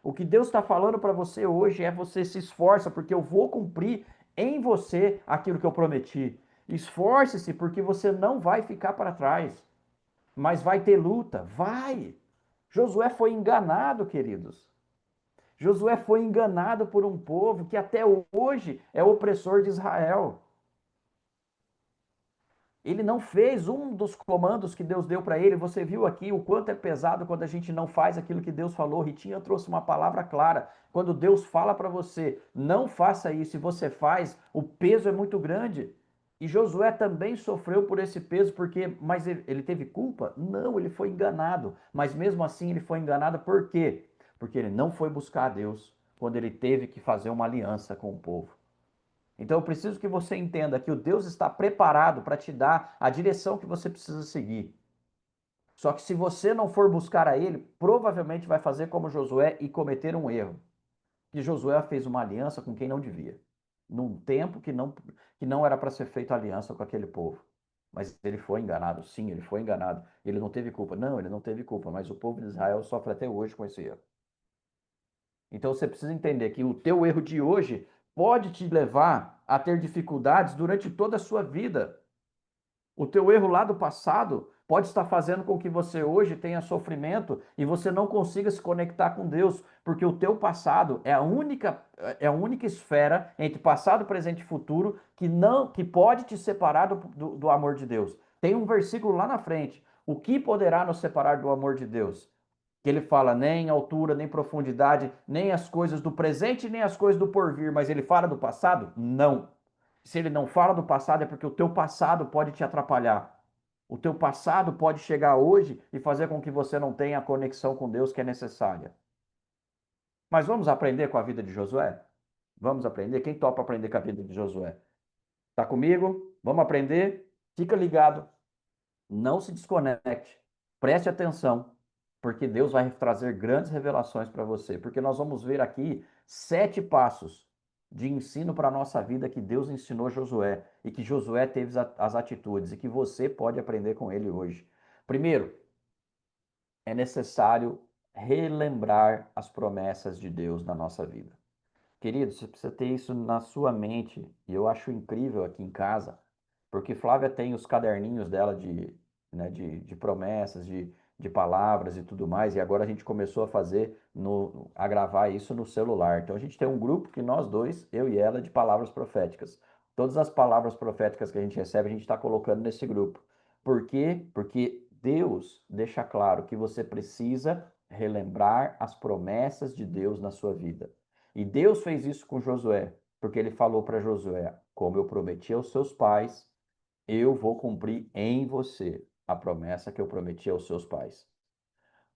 O que Deus está falando para você hoje é: você se esforça, porque eu vou cumprir em você aquilo que eu prometi. Esforce-se, porque você não vai ficar para trás, mas vai ter luta, vai. Josué foi enganado, queridos. Josué foi enganado por um povo que até hoje é opressor de Israel. Ele não fez um dos comandos que Deus deu para ele. Você viu aqui o quanto é pesado quando a gente não faz aquilo que Deus falou. Ritinha trouxe uma palavra clara. Quando Deus fala para você, não faça isso, e você faz, o peso é muito grande. E Josué também sofreu por esse peso, mas ele teve culpa? Não, ele foi enganado. Mas mesmo assim ele foi enganado por quê? Porque ele não foi buscar a Deus quando ele teve que fazer uma aliança com o povo. Então eu preciso que você entenda que o Deus está preparado para te dar a direção que você precisa seguir. Só que se você não for buscar a Ele, provavelmente vai fazer como Josué e cometer um erro. Que Josué fez uma aliança com quem não devia, num tempo que não era para ser feita aliança com aquele povo. Mas ele foi enganado, sim, ele foi enganado. Ele não teve culpa. Não, ele não teve culpa, mas o povo de Israel sofre até hoje com esse erro. Então você precisa entender que o teu erro de hoje pode te levar a ter dificuldades durante toda a sua vida. O teu erro lá do passado pode estar fazendo com que você hoje tenha sofrimento e você não consiga se conectar com Deus, porque o teu passado é a única esfera entre passado, presente e futuro que pode te separar do amor de Deus. Tem um versículo lá na frente: o que poderá nos separar do amor de Deus? Que ele fala: nem altura, nem profundidade, nem as coisas do presente, nem as coisas do porvir, mas ele fala do passado? Não. Se ele não fala do passado, é porque o teu passado pode te atrapalhar. O teu passado pode chegar hoje e fazer com que você não tenha a conexão com Deus que é necessária. Mas vamos aprender com a vida de Josué? Vamos aprender? Quem topa aprender com a vida de Josué? Tá comigo? Vamos aprender? Fica ligado. Não se desconecte. Preste atenção, porque Deus vai trazer grandes revelações para você. Porque nós vamos ver aqui 7 passos de ensino para a nossa vida que Deus ensinou Josué e que Josué teve as atitudes e que você pode aprender com ele hoje. Primeiro, é necessário relembrar as promessas de Deus na nossa vida. Querido, você precisa ter isso na sua mente, e eu acho incrível aqui em casa, porque Flávia tem os caderninhos dela de promessas, de palavras e tudo mais, e agora a gente começou a fazer, a gravar isso no celular. Então a gente tem um grupo que nós dois, eu e ela, de palavras proféticas. Todas as palavras proféticas que a gente recebe, a gente está colocando nesse grupo. Por quê? Porque Deus deixa claro que você precisa relembrar as promessas de Deus na sua vida. E Deus fez isso com Josué, porque ele falou para Josué: como eu prometi aos seus pais, eu vou cumprir em você a promessa que eu prometi aos seus pais.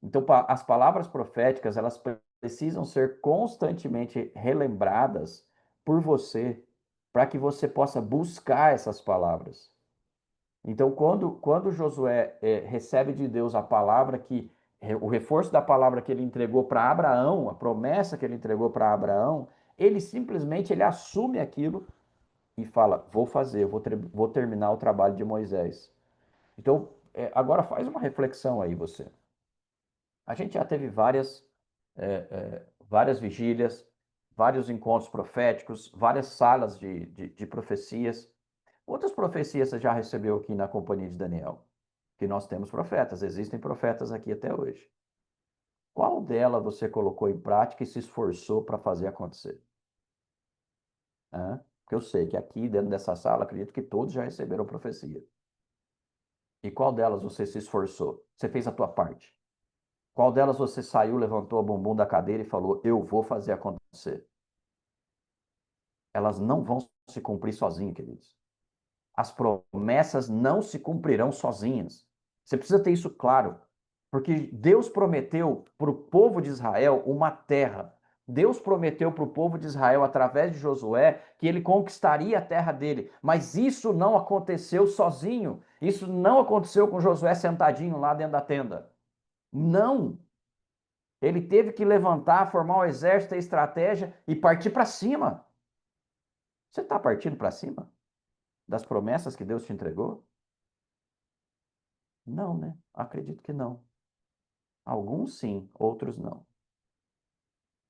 Então, as palavras proféticas, elas precisam ser constantemente relembradas por você, para que você possa buscar essas palavras. Então, quando Josué recebe de Deus a palavra o reforço da palavra que ele entregou para Abraão, a promessa que ele entregou para Abraão, ele simplesmente ele assume aquilo e fala: vou fazer, vou terminar o trabalho de Moisés. Então, agora faz uma reflexão aí você. A gente já teve várias vigílias, vários encontros proféticos, várias salas de profecias. Outras profecias você já recebeu aqui na companhia de Daniel? Que nós temos profetas, existem profetas aqui até hoje. Qual dela você colocou em prática e se esforçou para fazer acontecer? Porque eu sei que aqui dentro dessa sala, acredito que todos já receberam profecia. E qual delas você se esforçou? Você fez a tua parte? Qual delas você saiu, levantou a bumbum da cadeira e falou, eu vou fazer acontecer? Elas não vão se cumprir sozinhas, queridos. As promessas não se cumprirão sozinhas. Você precisa ter isso claro. Porque Deus prometeu para o povo de Israel uma terra. Deus prometeu para o povo de Israel, através de Josué, que ele conquistaria a terra dele. Mas isso não aconteceu sozinho. Isso não aconteceu com Josué sentadinho lá dentro da tenda. Não. Ele teve que levantar, formar o exército, a estratégia e partir para cima. Você está partindo para cima das promessas que Deus te entregou? Não, né? Acredito que não. Alguns sim, outros não.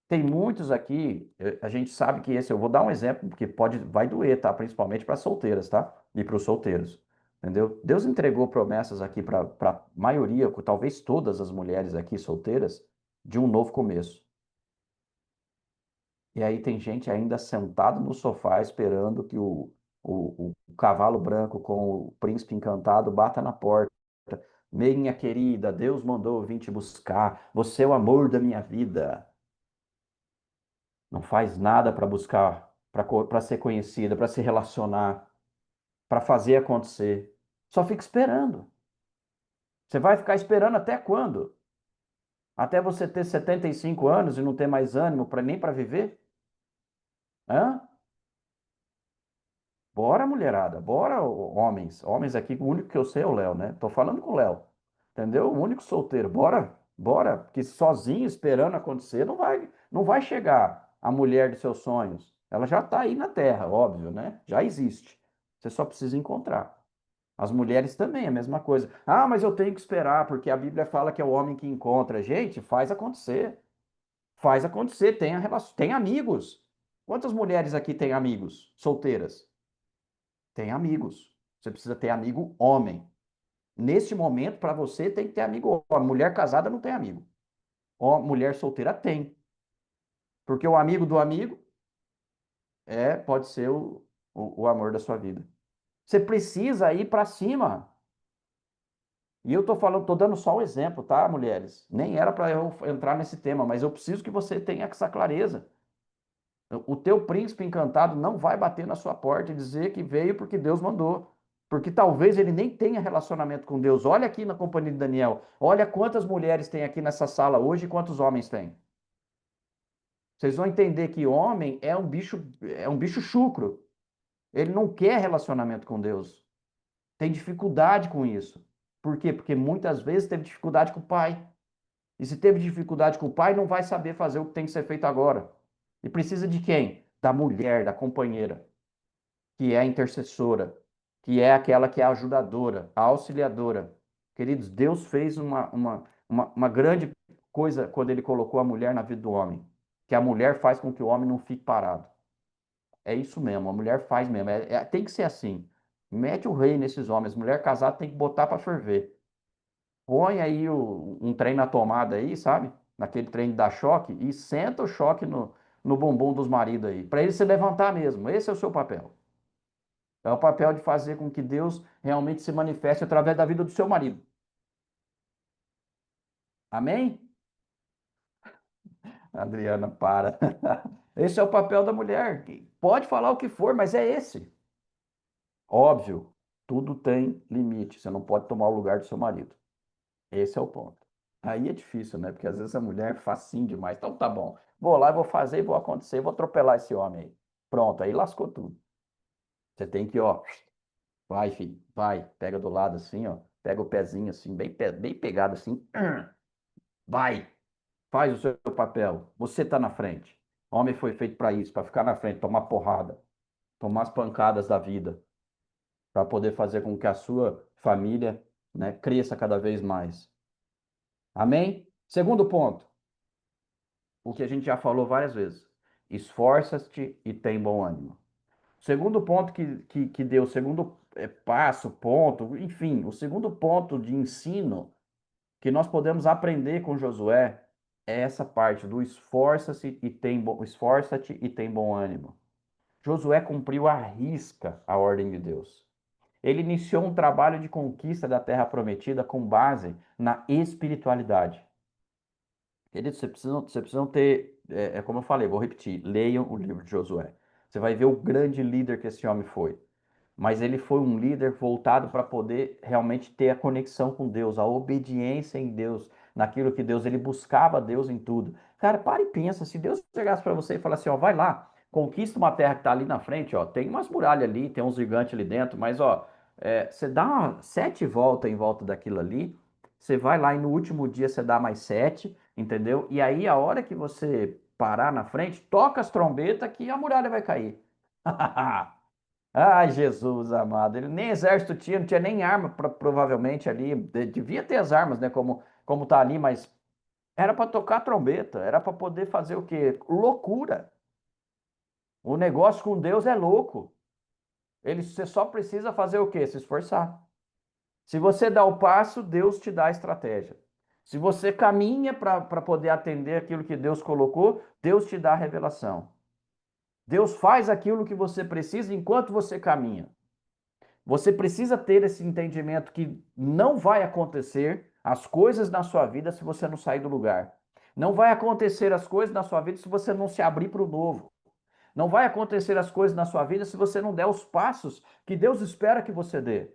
Tem muitos aqui, a gente sabe que esse, eu vou dar um exemplo, porque vai doer, tá? Principalmente para solteiras, tá? E para os solteiros, entendeu? Deus entregou promessas aqui para a maioria, talvez todas as mulheres aqui solteiras, de um novo começo. E aí tem gente ainda sentado no sofá esperando que o cavalo branco com o príncipe encantado bata na porta. Minha querida, Deus mandou eu vir te buscar. Você é o amor da minha vida. Não faz nada para buscar, para ser conhecida, para se relacionar, para fazer acontecer. Só fica esperando. Você vai ficar esperando até quando? Até você ter 75 anos e não ter mais ânimo nem para viver? Hã? Bora, mulherada, bora, homens. Homens aqui, o único que eu sei é o Léo, né? Tô falando com o Léo. Entendeu? O único solteiro. Bora, bora, porque sozinho esperando acontecer não vai chegar a mulher dos seus sonhos. Ela já está aí na Terra, óbvio, né? Já existe. Você só precisa encontrar. As mulheres também, a mesma coisa. Ah, mas eu tenho que esperar, porque a Bíblia fala que é o homem que encontra. Gente, faz acontecer. Faz acontecer, tenha relação, tem amigos. Quantas mulheres aqui têm amigos solteiras? Tem amigos. Você precisa ter amigo homem. Neste momento, para você, tem que ter amigo homem. Mulher casada não tem amigo. Mulher solteira tem. Porque o amigo do amigo pode ser o amor da sua vida. Você precisa ir para cima. E eu estou falando, estou dando só um exemplo, tá, mulheres? Nem era para eu entrar nesse tema, mas eu preciso que você tenha essa clareza. O teu príncipe encantado não vai bater na sua porta e dizer que veio porque Deus mandou. Porque talvez ele nem tenha relacionamento com Deus. Olha aqui na companhia de Daniel. Olha quantas mulheres tem aqui nessa sala hoje e quantos homens tem. Vocês vão entender que homem é um bicho chucro. Ele não quer relacionamento com Deus. Tem dificuldade com isso. Por quê? Porque muitas vezes teve dificuldade com o pai. E se teve dificuldade com o pai, não vai saber fazer o que tem que ser feito agora. E precisa de quem? Da mulher, da companheira, que é a intercessora, que é aquela que é a ajudadora, a auxiliadora. Queridos, Deus fez uma grande coisa quando ele colocou a mulher na vida do homem, que a mulher faz com que o homem não fique parado. É isso mesmo, a mulher faz mesmo. Tem que ser assim. Mete o rei nesses homens. Mulher casada tem que botar para ferver. Põe aí um trem na tomada aí, sabe? Naquele trem de dar choque e senta o choque no bumbum dos maridos aí, para ele se levantar mesmo. Esse é o seu papel. É o papel de fazer com que Deus realmente se manifeste através da vida do seu marido. Amém? Adriana, para. Esse é o papel da mulher. Pode falar o que for, mas é esse. Óbvio, tudo tem limite. Você não pode tomar o lugar do seu marido. Esse é o ponto. Aí é difícil, né? Porque às vezes a mulher é facinho demais. Então tá bom. Vou lá, vou fazer, vou acontecer, vou atropelar esse homem aí. Pronto, aí lascou tudo. Você tem que, ó, vai, filho, vai. Pega do lado assim, ó. Pega o pezinho assim, bem pegado assim. Vai, faz o seu papel. Você tá na frente. O homem foi feito para isso, para ficar na frente, tomar porrada, tomar as pancadas da vida, para poder fazer com que a sua família, né, cresça cada vez mais. Amém? Segundo ponto, o que a gente já falou várias vezes. esforça-te e tem bom ânimo. O segundo ponto que deu, o segundo passo, ponto, enfim, o segundo ponto de ensino que nós podemos aprender com Josué é essa parte do esforça-te e tem bom ânimo. Josué cumpriu à risca a ordem de Deus. Ele iniciou um trabalho de conquista da terra prometida com base na espiritualidade. Queridos, vocês precisam ter, como eu falei, vou repetir, leiam o livro de Josué. Você vai ver o grande líder que esse homem foi. Mas ele foi um líder voltado para poder realmente ter a conexão com Deus, a obediência em Deus, naquilo que Deus, ele buscava Deus em tudo. Cara, para e pensa, se Deus chegasse para você e falasse, ó, vai lá, conquista uma terra que está ali na frente, ó, tem umas muralhas ali, tem uns gigantes ali dentro, mas ó, você dá 7 voltas em volta daquilo ali, você vai lá e no último dia você dá mais 7, entendeu? E aí a hora que você parar na frente, toca as trombetas que a muralha vai cair. Ai, Jesus amado, ele nem exército tinha, não tinha nem arma, provavelmente ali, devia ter as armas, né, como tá ali, mas era para tocar trombeta, era para poder fazer o quê? Loucura. O negócio com Deus é louco. Você só precisa fazer o quê? Se esforçar. Se você dá o passo, Deus te dá a estratégia. Se você caminha para poder atender aquilo que Deus colocou, Deus te dá a revelação. Deus faz aquilo que você precisa enquanto você caminha. Você precisa ter esse entendimento que não vai acontecer as coisas na sua vida se você não sair do lugar. Não vai acontecer as coisas na sua vida se você não se abrir para o novo. Não vai acontecer as coisas na sua vida se você não der os passos que Deus espera que você dê.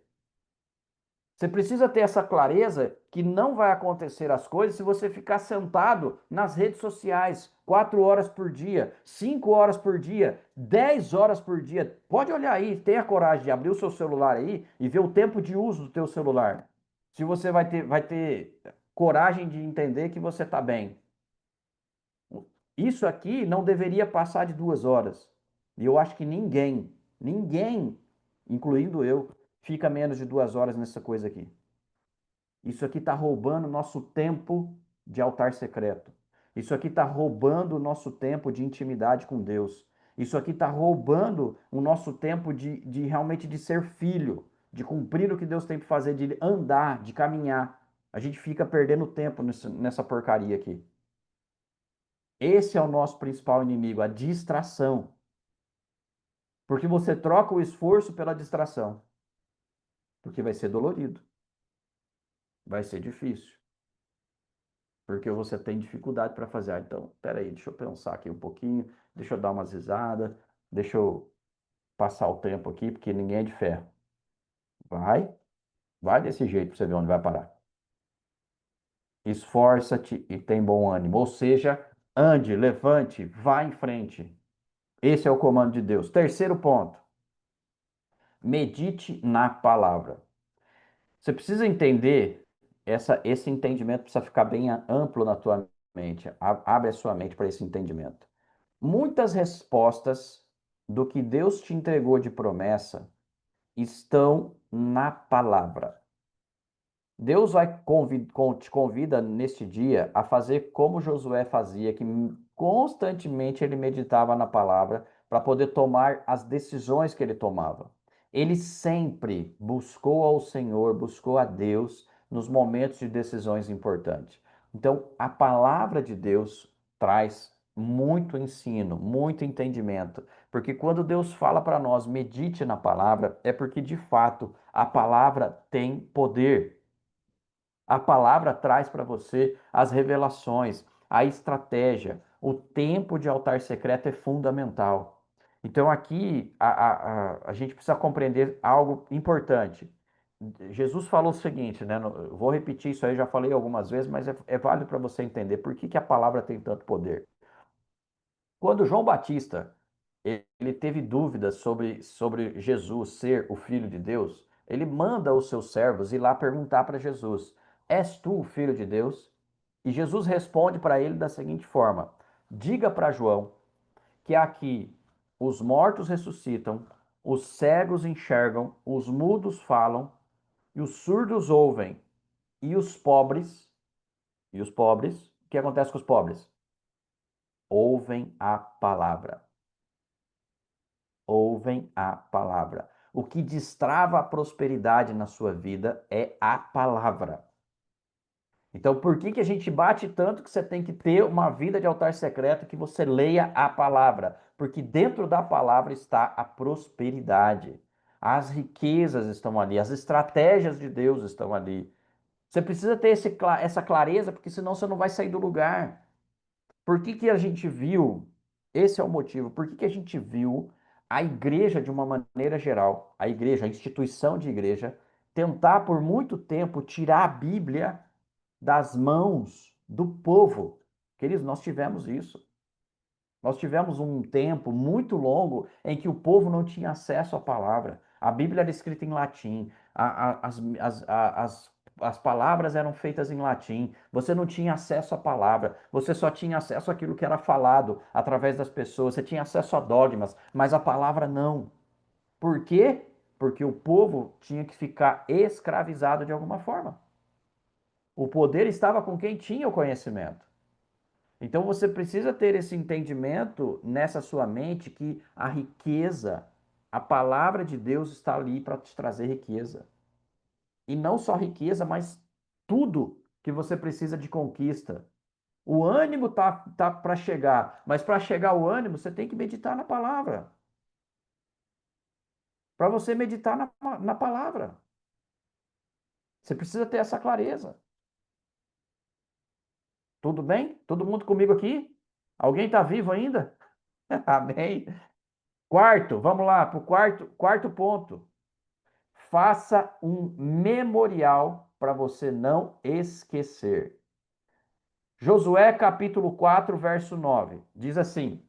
Você precisa ter essa clareza que não vai acontecer as coisas se você ficar sentado nas redes sociais 4 horas por dia, 5 horas por dia, 10 horas por dia. Pode olhar aí, tenha coragem de abrir o seu celular aí e ver o tempo de uso do teu celular. Se você vai ter coragem de entender que você está bem. Isso aqui não deveria passar de 2 horas. E eu acho que ninguém, incluindo eu, fica menos de 2 horas nessa coisa aqui. Isso aqui está roubando o nosso tempo de altar secreto. Isso aqui está roubando o nosso tempo de intimidade com Deus. Isso aqui está roubando o nosso tempo de realmente de ser filho, de cumprir o que Deus tem que fazer, de andar, de caminhar. A gente fica perdendo tempo nessa porcaria aqui. Esse é o nosso principal inimigo, a distração. Porque você troca o esforço pela distração. Porque vai ser dolorido. Vai ser difícil. Porque você tem dificuldade para fazer. Ah, então, peraí, deixa eu pensar aqui um pouquinho, deixa eu dar umas risadas, deixa eu passar o tempo aqui, porque ninguém é de ferro. Vai desse jeito para você ver onde vai parar. Esforça-te e tem bom ânimo. Ou seja, ande, levante, vá em frente. Esse é o comando de Deus. Terceiro ponto. Medite na palavra. Você precisa entender, esse entendimento precisa ficar bem amplo na tua mente. Abre a sua mente para esse entendimento. Muitas respostas do que Deus te entregou de promessa estão na palavra. Deus te convida neste dia a fazer como Josué fazia, que constantemente ele meditava na palavra para poder tomar as decisões que ele tomava. Ele sempre buscou ao Senhor, buscou a Deus nos momentos de decisões importantes. Então, a palavra de Deus traz muito ensino, muito entendimento, porque quando Deus fala para nós, medite na palavra, é porque de fato a palavra tem poder. A palavra traz para você as revelações, a estratégia. O tempo de altar secreto é fundamental. Então, aqui a gente precisa compreender algo importante. Jesus falou o seguinte, né? Eu vou repetir isso aí, já falei algumas vezes, mas é válido para você entender por que a palavra tem tanto poder. Quando João Batista ele teve dúvidas sobre Jesus ser o Filho de Deus, ele manda os seus servos ir lá perguntar para Jesus: És tu o Filho de Deus? E Jesus responde para ele da seguinte forma: Diga para João que aqui os mortos ressuscitam, os cegos enxergam, os mudos falam, e os surdos ouvem, e os pobres, o que acontece com os pobres? ouvem a palavra. Ouvem a palavra. O que destrava a prosperidade na sua vida é a palavra. Então, por que a gente bate tanto que você tem que ter uma vida de altar secreto, que você leia a palavra? Porque dentro da palavra está a prosperidade. As riquezas estão ali, as estratégias de Deus estão ali. Você precisa ter essa clareza, porque senão você não vai sair do lugar. Por que a gente viu? Esse é o motivo. Por que a gente viu a igreja, de uma maneira geral, a igreja, a instituição de igreja, tentar por muito tempo tirar a Bíblia das mãos do povo? Queridos, nós tivemos isso. Nós tivemos um tempo muito longo em que o povo não tinha acesso à palavra. A Bíblia era escrita em latim, as palavras eram feitas em latim, você não tinha acesso à palavra, você só tinha acesso àquilo que era falado através das pessoas, você tinha acesso a dogmas, mas a palavra não. Por quê? Porque o povo tinha que ficar escravizado de alguma forma. O poder estava com quem tinha o conhecimento. Então você precisa ter esse entendimento nessa sua mente que a riqueza, a palavra de Deus está ali para te trazer riqueza. E não só riqueza, mas tudo que você precisa de conquista. O ânimo tá para chegar, mas para chegar o ânimo, você tem que meditar na palavra. Para você meditar na palavra. Você precisa ter essa clareza. Tudo bem? Todo mundo comigo aqui? Alguém está vivo ainda? Amém. Quarto, vamos lá para o quarto ponto. Faça um memorial para você não esquecer. Josué capítulo 4, verso 9, diz assim: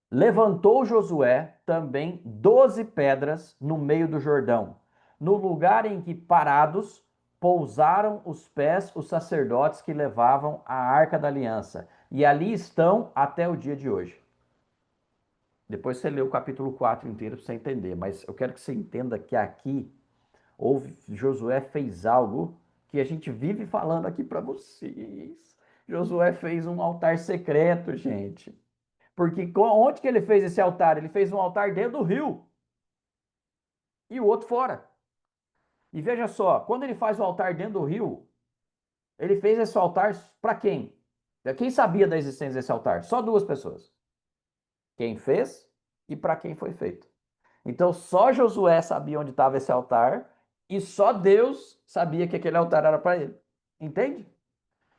Levantou Josué também 12 pedras no meio do Jordão, no lugar em que parados pousaram os pés os sacerdotes que levavam a arca da aliança, e ali estão até o dia de hoje. Depois você lê o capítulo 4 inteiro para você entender, mas eu quero que você entenda que aqui Josué fez algo que a gente vive falando aqui para vocês. Josué fez um altar secreto, gente. Porque onde que ele fez esse altar? Ele fez um altar dentro do rio e o outro fora. E veja só, quando ele faz o altar dentro do rio, ele fez esse altar para quem? Quem sabia da existência desse altar? Só duas pessoas. Quem fez e para quem foi feito. Então só Josué sabia onde estava esse altar e só Deus sabia que aquele altar era para ele. Entende?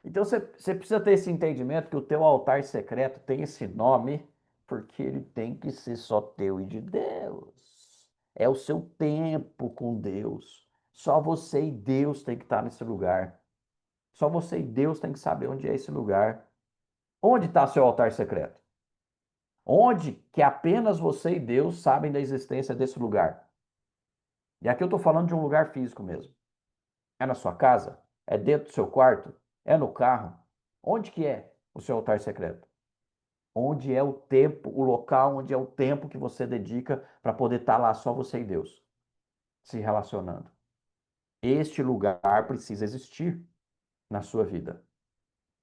Então você precisa ter esse entendimento que o teu altar secreto tem esse nome porque ele tem que ser só teu e de Deus. É o seu tempo com Deus. Só você e Deus tem que estar nesse lugar. Só você e Deus tem que saber onde é esse lugar. Onde está seu altar secreto? Onde que apenas você e Deus sabem da existência desse lugar? E aqui eu estou falando de um lugar físico mesmo. É na sua casa? É dentro do seu quarto? É no carro? Onde que é o seu altar secreto? Onde é o tempo, o local onde é o tempo que você dedica para poder estar lá só você e Deus, se relacionando. Este lugar precisa existir na sua vida.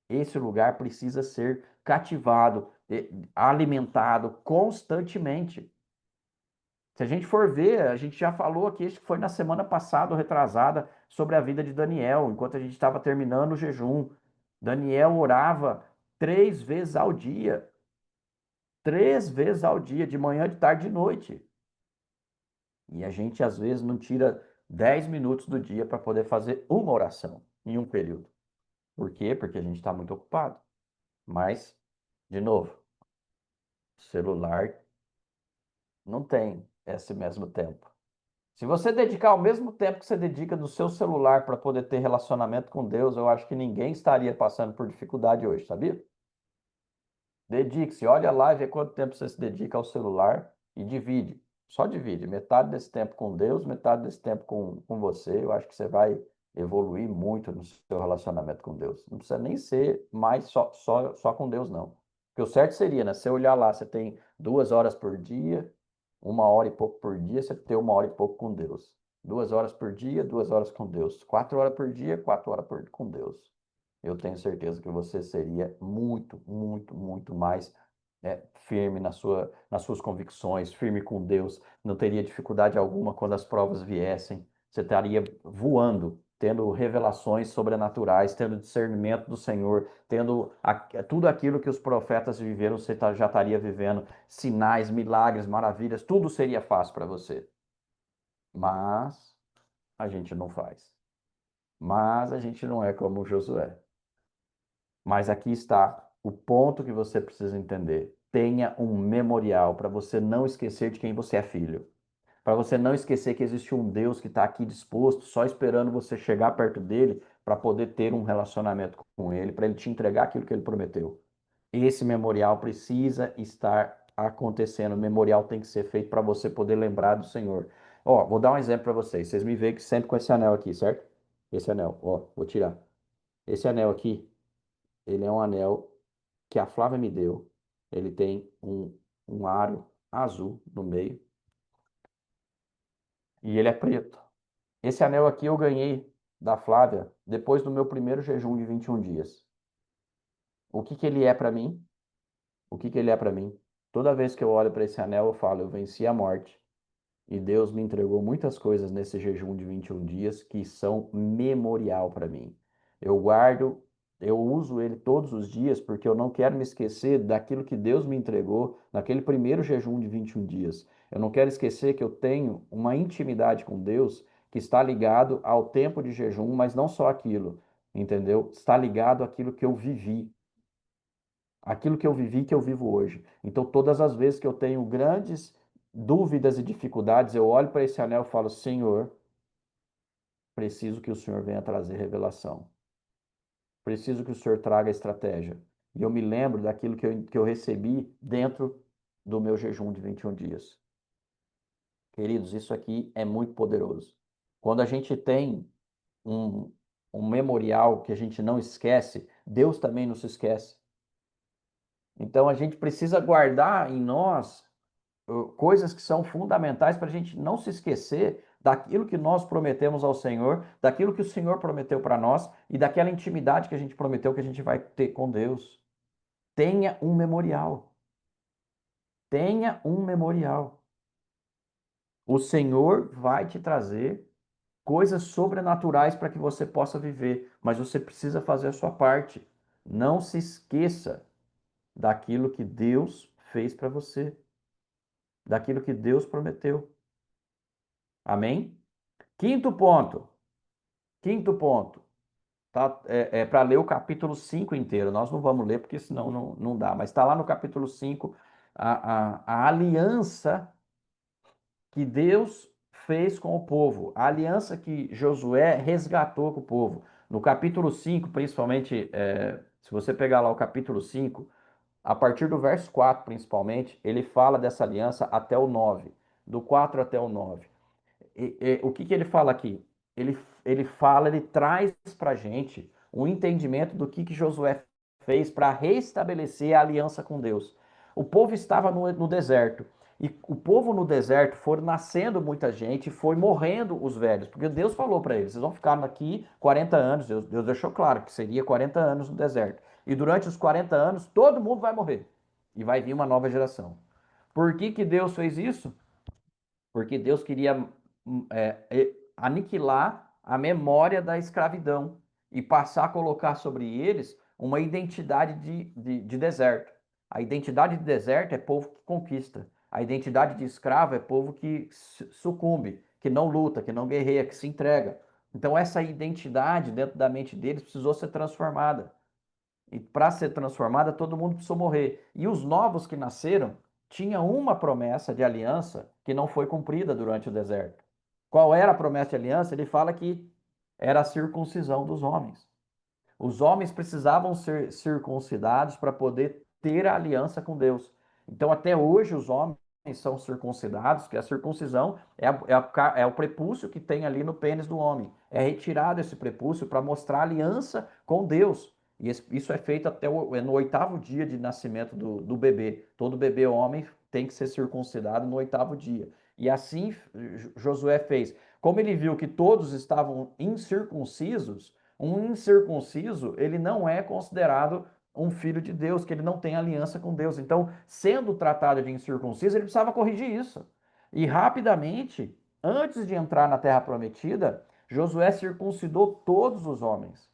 Esse lugar precisa ser cativado, alimentado constantemente. Se a gente for ver, a gente já falou aqui, acho que foi na semana passada ou retrasada, sobre a vida de Daniel, enquanto a gente estava terminando o jejum. Daniel orava 3 vezes ao dia. 3 vezes ao dia, de manhã, de tarde e de noite. E a gente, às vezes, não tira 10 minutos do dia para poder fazer uma oração em um período. Por quê? Porque a gente está muito ocupado. Mas, de novo, celular não tem esse mesmo tempo. Se você dedicar o mesmo tempo que você dedica no seu celular para poder ter relacionamento com Deus, eu acho que ninguém estaria passando por dificuldade hoje, sabia? Dedique-se, olha lá e vê quanto tempo você se dedica ao celular e divide. Só divide. Metade desse tempo com Deus, metade desse tempo com você. Eu acho que você vai evoluir muito no seu relacionamento com Deus. Não precisa nem ser mais só com Deus, não. Porque o certo seria, né? Você olhar lá, você tem 2 horas por dia, 1 hora e pouco por dia, você tem 1 hora e pouco com Deus. 2 horas por dia, 2 horas com Deus. 4 horas por dia, 4 horas com Deus. eu tenho certeza que você seria muito, muito, muito mais firme nas suas convicções, firme com Deus, não teria dificuldade alguma quando as provas viessem, você estaria voando, tendo revelações sobrenaturais, tendo discernimento do Senhor, tendo tudo aquilo que os profetas viveram, você já estaria vivendo, sinais, milagres, maravilhas, tudo seria fácil para você. Mas a gente não faz. Mas a gente não é como Josué. Mas aqui está o ponto que você precisa entender. Tenha um memorial para você não esquecer de quem você é filho. Para você não esquecer que existe um Deus que está aqui disposto, só esperando você chegar perto dele para poder ter um relacionamento com ele, para ele te entregar aquilo que ele prometeu. Esse memorial precisa estar acontecendo. O memorial tem que ser feito para você poder lembrar do Senhor. Ó, vou dar um exemplo para vocês. Vocês me veem que sempre com esse anel aqui, certo? Esse anel, ó, vou tirar. Esse anel aqui, ele é um anel que a Flávia me deu. Ele tem um aro azul no meio e ele é preto. Esse anel aqui eu ganhei da Flávia depois do meu primeiro jejum de 21 dias. O que que ele é para mim? O que que ele é para mim? Toda vez que eu olho para esse anel, eu falo, eu venci a morte. E Deus me entregou muitas coisas nesse jejum de 21 dias que são memorial para mim. Eu guardo, eu uso ele todos os dias porque eu não quero me esquecer daquilo que Deus me entregou naquele primeiro jejum de 21 dias. Eu não quero esquecer que eu tenho uma intimidade com Deus que está ligado ao tempo de jejum, mas não só aquilo, entendeu? Está ligado àquilo que eu vivi, aquilo que eu vivi, que eu vivo hoje. Então, todas as vezes que eu tenho grandes dúvidas e dificuldades, eu olho para esse anel e falo: Senhor, preciso que o Senhor venha trazer revelação. Preciso que o Senhor traga estratégia. E eu me lembro daquilo que eu recebi dentro do meu jejum de 21 dias. Queridos, isso aqui é muito poderoso. Quando a gente tem um, um memorial que a gente não esquece, Deus também não se esquece. Então a gente precisa guardar em nós coisas que são fundamentais para a gente não se esquecer daquilo que nós prometemos ao Senhor, daquilo que o Senhor prometeu para nós e daquela intimidade que a gente prometeu que a gente vai ter com Deus. Tenha um memorial. Tenha um memorial. O Senhor vai te trazer coisas sobrenaturais para que você possa viver, mas você precisa fazer a sua parte. Não se esqueça daquilo que Deus fez para você, daquilo que Deus prometeu. Amém? Quinto ponto. Quinto ponto. Tá? Para ler o capítulo 5 inteiro. Nós não vamos ler porque senão não dá. Mas está lá no capítulo 5 a aliança que Deus fez com o povo. A aliança que Josué resgatou com o povo. No capítulo 5, principalmente, se você pegar lá o capítulo 5, a partir do verso 4, principalmente, ele fala dessa aliança até o 9. Do 4 até o 9. O que que ele fala aqui? Ele fala, ele traz para a gente um entendimento do que Josué fez para restabelecer a aliança com Deus. O povo estava no deserto. E o povo no deserto foi nascendo muita gente, foi morrendo os velhos, porque Deus falou para eles: vocês vão ficar aqui 40 anos. Deus deixou claro que seria 40 anos no deserto. E durante os 40 anos, todo mundo vai morrer. E vai vir uma nova geração. Por que Deus fez isso? Porque Deus queria aniquilar a memória da escravidão e passar a colocar sobre eles uma identidade de deserto. A identidade de deserto é povo que conquista. A identidade de escravo é povo que sucumbe, que não luta, que não guerreia, que se entrega. Então, essa identidade dentro da mente deles precisou ser transformada. E para ser transformada, todo mundo precisou morrer. E os novos que nasceram tinham uma promessa de aliança que não foi cumprida durante o deserto. Qual era a promessa de aliança? Ele fala que era a circuncisão dos homens. Os homens precisavam ser circuncidados para poder ter a aliança com Deus. Então, até hoje, os homens são circuncidados, que a circuncisão é o prepúcio que tem ali no pênis do homem. É retirado esse prepúcio para mostrar a aliança com Deus. E isso é feito até no oitavo dia de nascimento do bebê. Todo bebê homem tem que ser circuncidado no oitavo dia. E assim Josué fez. Como ele viu que todos estavam incircuncisos, Um incircunciso, ele não é considerado um filho de Deus, que ele não tem aliança com Deus. Então, sendo tratado de incircunciso, ele precisava corrigir isso. E rapidamente, antes de entrar na terra prometida, Josué circuncidou todos os homens.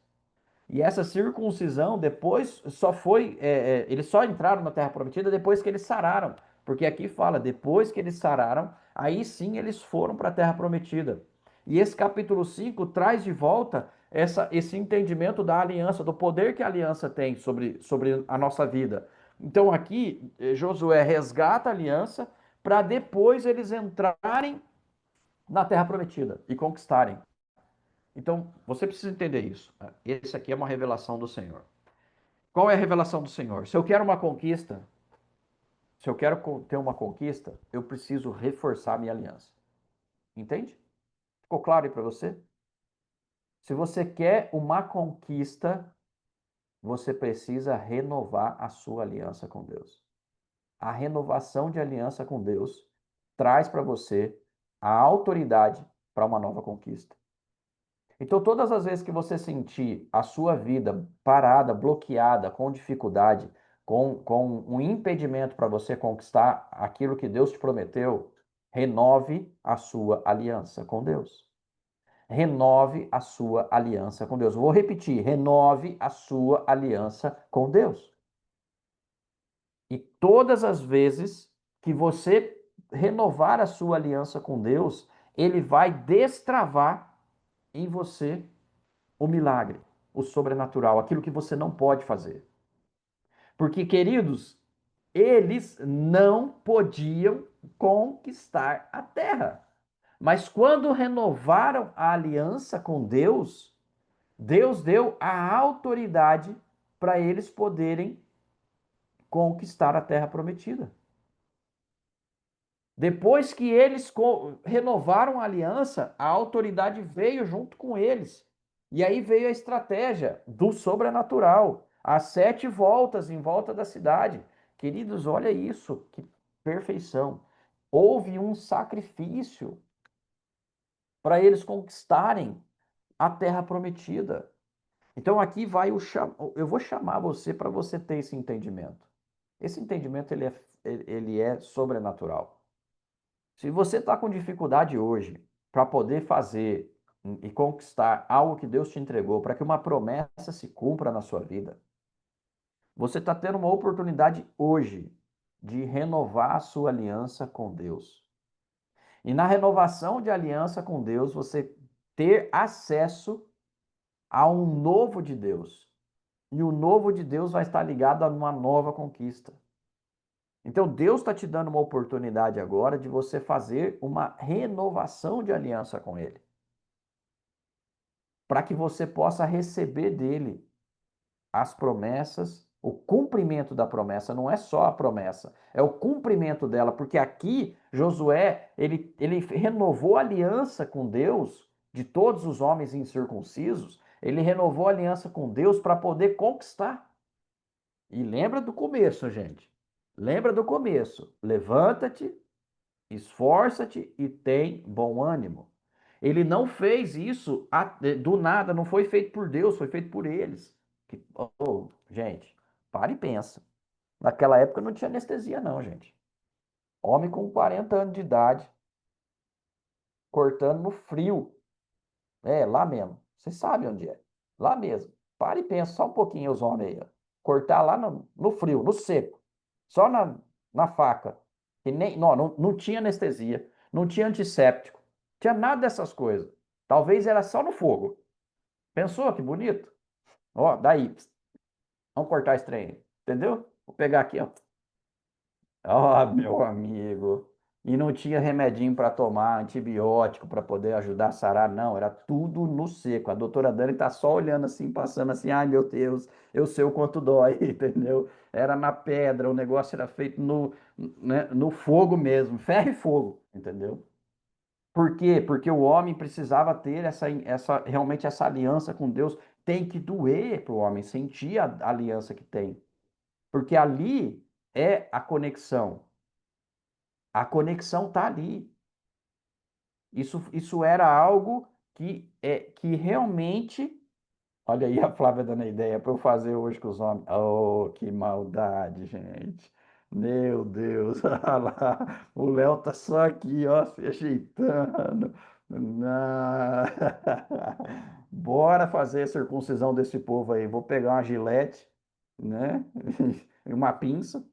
E essa circuncisão depois só foi, eles só entraram na terra prometida depois que eles sararam. Porque aqui fala, depois que eles sararam, aí sim eles foram para a terra prometida. E esse capítulo 5 traz de volta esse entendimento da aliança, do poder que a aliança tem sobre a nossa vida. Então aqui, Josué resgata a aliança para depois eles entrarem na terra prometida e conquistarem. Então, você precisa entender isso. Esse aqui é uma revelação do Senhor. Qual é a revelação do Senhor? Se eu quero uma conquista, se eu quero ter uma conquista, eu preciso reforçar a minha aliança. Entende? Ficou claro aí para você? Se você quer uma conquista, você precisa renovar a sua aliança com Deus. A renovação de aliança com Deus traz para você a autoridade para uma nova conquista. Então, todas as vezes que você sentir a sua vida parada, bloqueada, com dificuldade, com um impedimento para você conquistar aquilo que Deus te prometeu, renove a sua aliança com Deus. Renove a sua aliança com Deus. Vou repetir: renove a sua aliança com Deus. E todas as vezes que você renovar a sua aliança com Deus, Ele vai destravar em você o milagre, o sobrenatural, aquilo que você não pode fazer. Porque, queridos, eles não podiam conquistar a terra. Mas quando renovaram a aliança com Deus, Deus deu a autoridade para eles poderem conquistar a terra prometida. Depois que eles renovaram a aliança, a autoridade veio junto com eles. E aí veio a estratégia do sobrenatural. As 7 voltas em volta da cidade. Queridos, olha isso, que perfeição. Houve um sacrifício para eles conquistarem a terra prometida. Então aqui vai eu vou chamar você para você ter esse entendimento. Esse entendimento ele é sobrenatural. Se você está com dificuldade hoje para poder fazer e conquistar algo que Deus te entregou, para que uma promessa se cumpra na sua vida, você está tendo uma oportunidade hoje de renovar a sua aliança com Deus. E na renovação de aliança com Deus, você ter acesso a um novo de Deus. E o novo de Deus vai estar ligado a uma nova conquista. Então Deus está te dando uma oportunidade agora de você fazer uma renovação de aliança com Ele, para que você possa receber dele as promessas, o cumprimento da promessa. Não é só a promessa, é o cumprimento dela, porque aqui Josué ele renovou a aliança com Deus de todos os homens incircuncisos. Ele renovou a aliança com Deus para poder conquistar. E lembra do começo, gente. Lembra do começo. Levanta-te, esforça-te e tem bom ânimo. Ele não fez isso do nada, não foi feito por Deus, foi feito por eles. Gente, para e pensa. Naquela época não tinha anestesia, não, gente. Homem com 40 anos de idade, cortando no frio. Lá mesmo. Você sabe onde é. Lá mesmo. Para e pensa só um pouquinho, os homens aí. Ó. Cortar lá no frio, no seco. Só na faca. E nem, não tinha anestesia, não tinha antisséptico, tinha nada dessas coisas. Talvez era só no fogo. Pensou que bonito? Ó, daí. Vamos cortar esse trem aí. Entendeu? Vou pegar aqui, ó. Ó, meu amigo. E não tinha remedinho para tomar, antibiótico para poder ajudar a sarar, não. Era tudo no seco. A doutora Dani tá só olhando assim, passando assim. Ai, meu Deus, eu sei o quanto dói, entendeu? Era na pedra, o negócio era feito né, no fogo mesmo, ferro e fogo, entendeu? Por quê? Porque o homem precisava ter realmente essa aliança com Deus. Tem que doer para o homem sentir a aliança que tem. Porque ali é a conexão. A conexão está ali. Isso era algo que realmente Olha aí a Flávia dando a ideia para eu fazer hoje com os homens. Oh, que maldade, gente. Meu Deus, olha lá. O Léo tá só aqui, ó, se ajeitando. Não. Bora fazer a circuncisão desse povo aí. Vou pegar uma gilete, né? E uma pinça.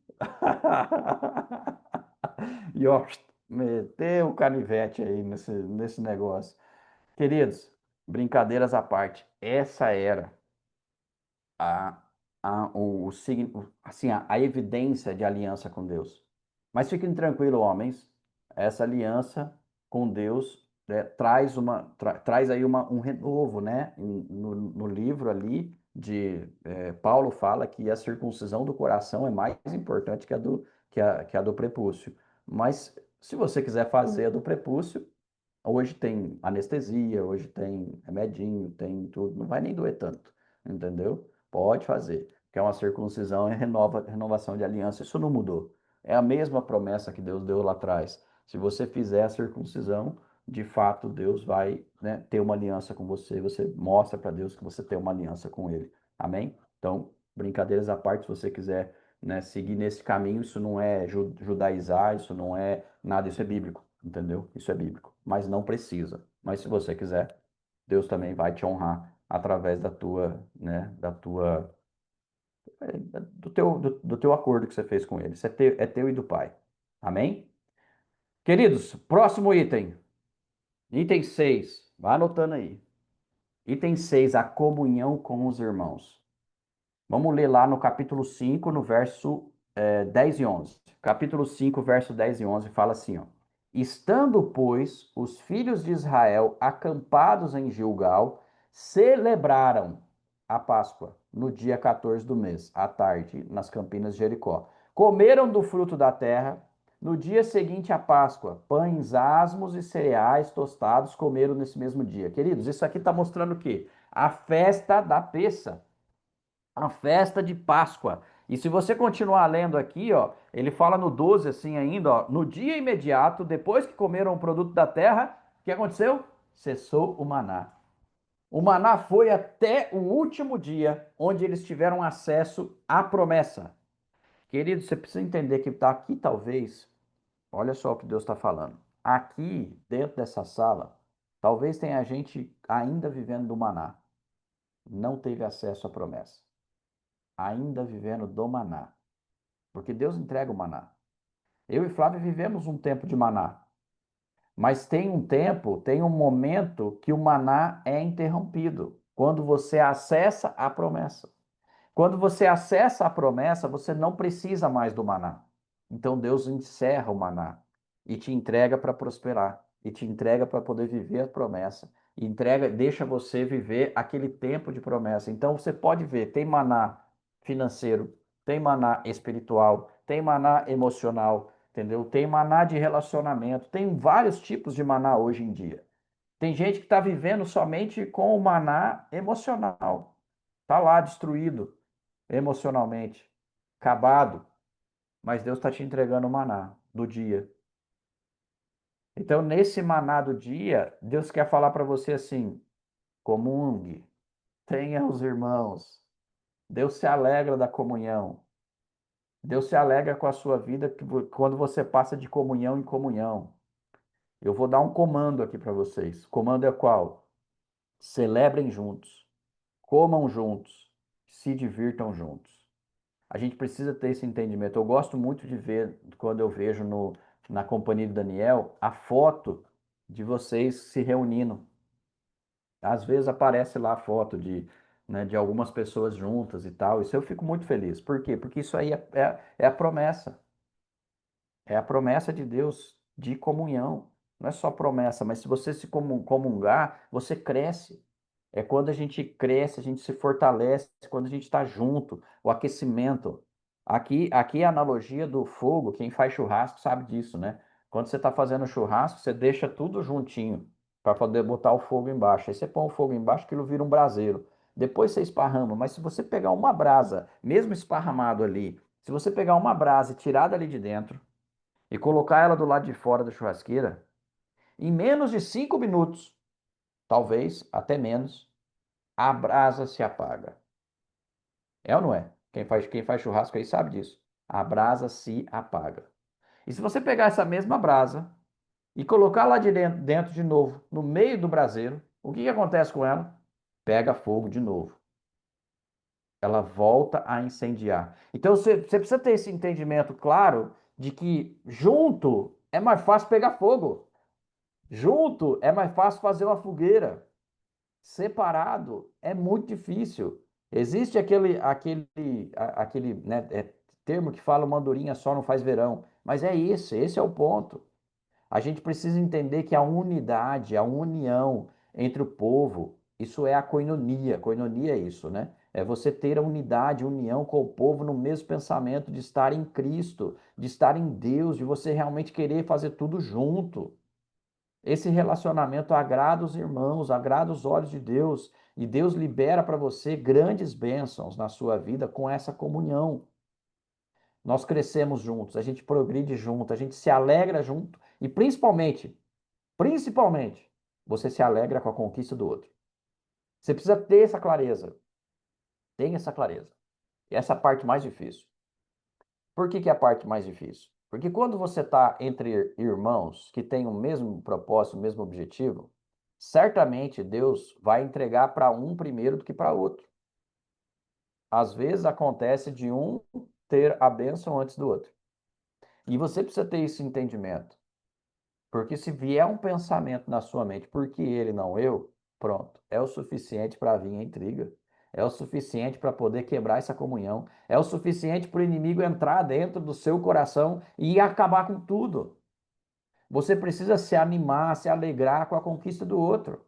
E ó, meter o canivete aí nesse negócio. Queridos, brincadeiras à parte, essa era a, assim, a evidência de aliança com Deus. Mas fiquem tranquilos, homens, essa aliança com Deus traz aí um renovo, né? No livro ali Paulo fala que a circuncisão do coração é mais importante que a do prepúcio. Mas se você quiser fazer a do prepúcio, hoje tem anestesia, hoje tem remedinho, tem tudo, não vai nem doer tanto, entendeu? Pode fazer, que é uma circuncisão e renovação de aliança, isso não mudou. É a mesma promessa que Deus deu lá atrás. Se você fizer a circuncisão, de fato Deus vai, né, ter uma aliança com você, você mostra para Deus que você tem uma aliança com Ele. Amém? Então, brincadeiras à parte, se você quiser, né, seguir nesse caminho, isso não é judaizar, isso não é nada, isso é bíblico, entendeu? Isso é bíblico, mas não precisa. Mas se você quiser, Deus também vai te honrar através da tua, né, do teu acordo que você fez com ele. Isso é teu e do Pai. Amém? Queridos, próximo item. Item 6. Vai anotando aí. Item 6, a comunhão com os irmãos. Vamos ler lá no capítulo 5, no verso 10 e 11. Capítulo 5, verso 10 e 11 fala assim, ó. Estando, pois, os filhos de Israel acampados em Gilgal, celebraram a Páscoa no dia 14 do mês, à tarde, nas campinas de Jericó. Comeram do fruto da terra. No dia seguinte à Páscoa, pães asmos e cereais tostados comeram nesse mesmo dia. Queridos, isso aqui está mostrando o quê? A festa da peça, a festa de Páscoa. E se você continuar lendo aqui, ó, ele fala no 12 assim ainda, ó, no dia imediato, depois que comeram o produto da terra, o que aconteceu? Cessou o maná. O maná foi até o último dia onde eles tiveram acesso à promessa. Querido, você precisa entender que está aqui, talvez, olha só o que Deus está falando. Aqui, dentro dessa sala, talvez tenha gente ainda vivendo do maná, não teve acesso à promessa, ainda vivendo do maná. Porque Deus entrega o maná. Eu e Flávio vivemos um tempo de maná, mas tem um tempo, tem um momento que o maná é interrompido, quando você acessa a promessa. Quando você acessa a promessa, você não precisa mais do maná. Então Deus encerra o maná e te entrega para prosperar, e te entrega para poder viver a promessa, e entrega, deixa você viver aquele tempo de promessa. Então você pode ver, tem maná financeiro, tem maná espiritual, tem maná emocional, entendeu? Tem maná de relacionamento, tem vários tipos de maná hoje em dia. Tem gente que está vivendo somente com o maná emocional, está lá destruído emocionalmente, acabado, mas Deus está te entregando o maná do dia. Então, nesse maná do dia, Deus quer falar para você assim: comungue, tenha os irmãos. Deus se alegra da comunhão. Deus se alegra com a sua vida quando você passa de comunhão em comunhão. Eu vou dar um comando aqui para vocês. O comando é qual? Celebrem juntos, comam juntos, se divirtam juntos. A gente precisa ter esse entendimento. Eu gosto muito de ver, quando eu vejo na companhia de Daniel, a foto de vocês se reunindo. Às vezes aparece lá a foto né, de algumas pessoas juntas e tal. Isso eu fico muito feliz. Por quê? Porque isso aí é a promessa. É a promessa de Deus de comunhão. Não é só promessa, mas se você se comungar, você cresce. É quando a gente cresce, a gente se fortalece, quando a gente está junto, o aquecimento. Aqui é a analogia do fogo, quem faz churrasco sabe disso, né? Quando você está fazendo churrasco, você deixa tudo juntinho para poder botar o fogo embaixo. Aí você põe o fogo embaixo, aquilo vira um braseiro. Depois você esparrama, mas se você pegar uma brasa, mesmo esparramado ali, se você pegar uma brasa e tirar dali de dentro e colocar ela do lado de fora da churrasqueira, em menos de 5 minutos, talvez até menos, a brasa se apaga. É ou não é? Quem faz churrasco aí sabe disso. A brasa se apaga. E se você pegar essa mesma brasa e colocar lá de dentro de novo, no meio do braseiro, o que acontece com ela? Pega fogo de novo. Ela volta a incendiar. Então você precisa ter esse entendimento claro de que junto é mais fácil pegar fogo. Junto é mais fácil fazer uma fogueira. Separado é muito difícil. Existe aquele né, termo que fala uma andorinha só não faz verão. Mas é esse é o ponto. A gente precisa entender que a unidade, a união entre o povo, isso é a koinonia. Koinonia é isso, né? É você ter a unidade, união com o povo no mesmo pensamento de estar em Cristo, de estar em Deus, de você realmente querer fazer tudo junto. Esse relacionamento agrada os irmãos, agrada os olhos de Deus, e Deus libera para você grandes bênçãos na sua vida com essa comunhão. Nós crescemos juntos, a gente progride junto, a gente se alegra junto e principalmente, você se alegra com a conquista do outro. Você precisa ter essa clareza. Tenha essa clareza. E essa é a parte mais difícil. Por que é a parte mais difícil? Porque quando você está entre irmãos que têm o mesmo propósito, o mesmo objetivo, certamente Deus vai entregar para um primeiro do que para outro. Às vezes acontece de um ter a bênção antes do outro. E você precisa ter esse entendimento. Porque se vier um pensamento na sua mente, por que ele não eu? Pronto, é o suficiente para vir a intriga. É o suficiente para poder quebrar essa comunhão. É o suficiente para o inimigo entrar dentro do seu coração e acabar com tudo. Você precisa se animar, se alegrar com a conquista do outro.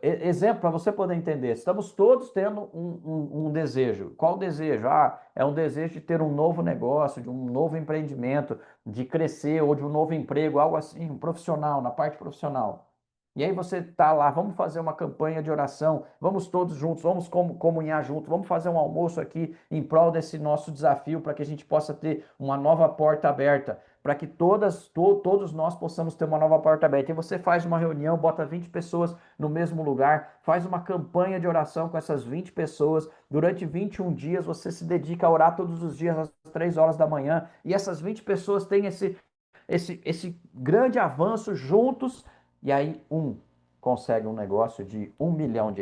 Exemplo, para você poder entender, estamos todos tendo um desejo. Qual o desejo? É um desejo de ter um novo negócio, de um novo empreendimento, de crescer ou de um novo emprego, algo assim, um profissional, na parte profissional. E aí você está lá, vamos fazer uma campanha de oração, vamos todos juntos, vamos comunhar juntos, vamos fazer um almoço aqui em prol desse nosso desafio para que a gente possa ter uma nova porta aberta, para que todos nós possamos ter uma nova porta aberta. E você faz uma reunião, bota 20 pessoas no mesmo lugar, faz uma campanha de oração com essas 20 pessoas. Durante 21 dias você se dedica a orar todos os dias às 3 horas da manhã, e essas 20 pessoas têm esse grande avanço juntos, e aí um consegue um negócio de R$ 1 milhão.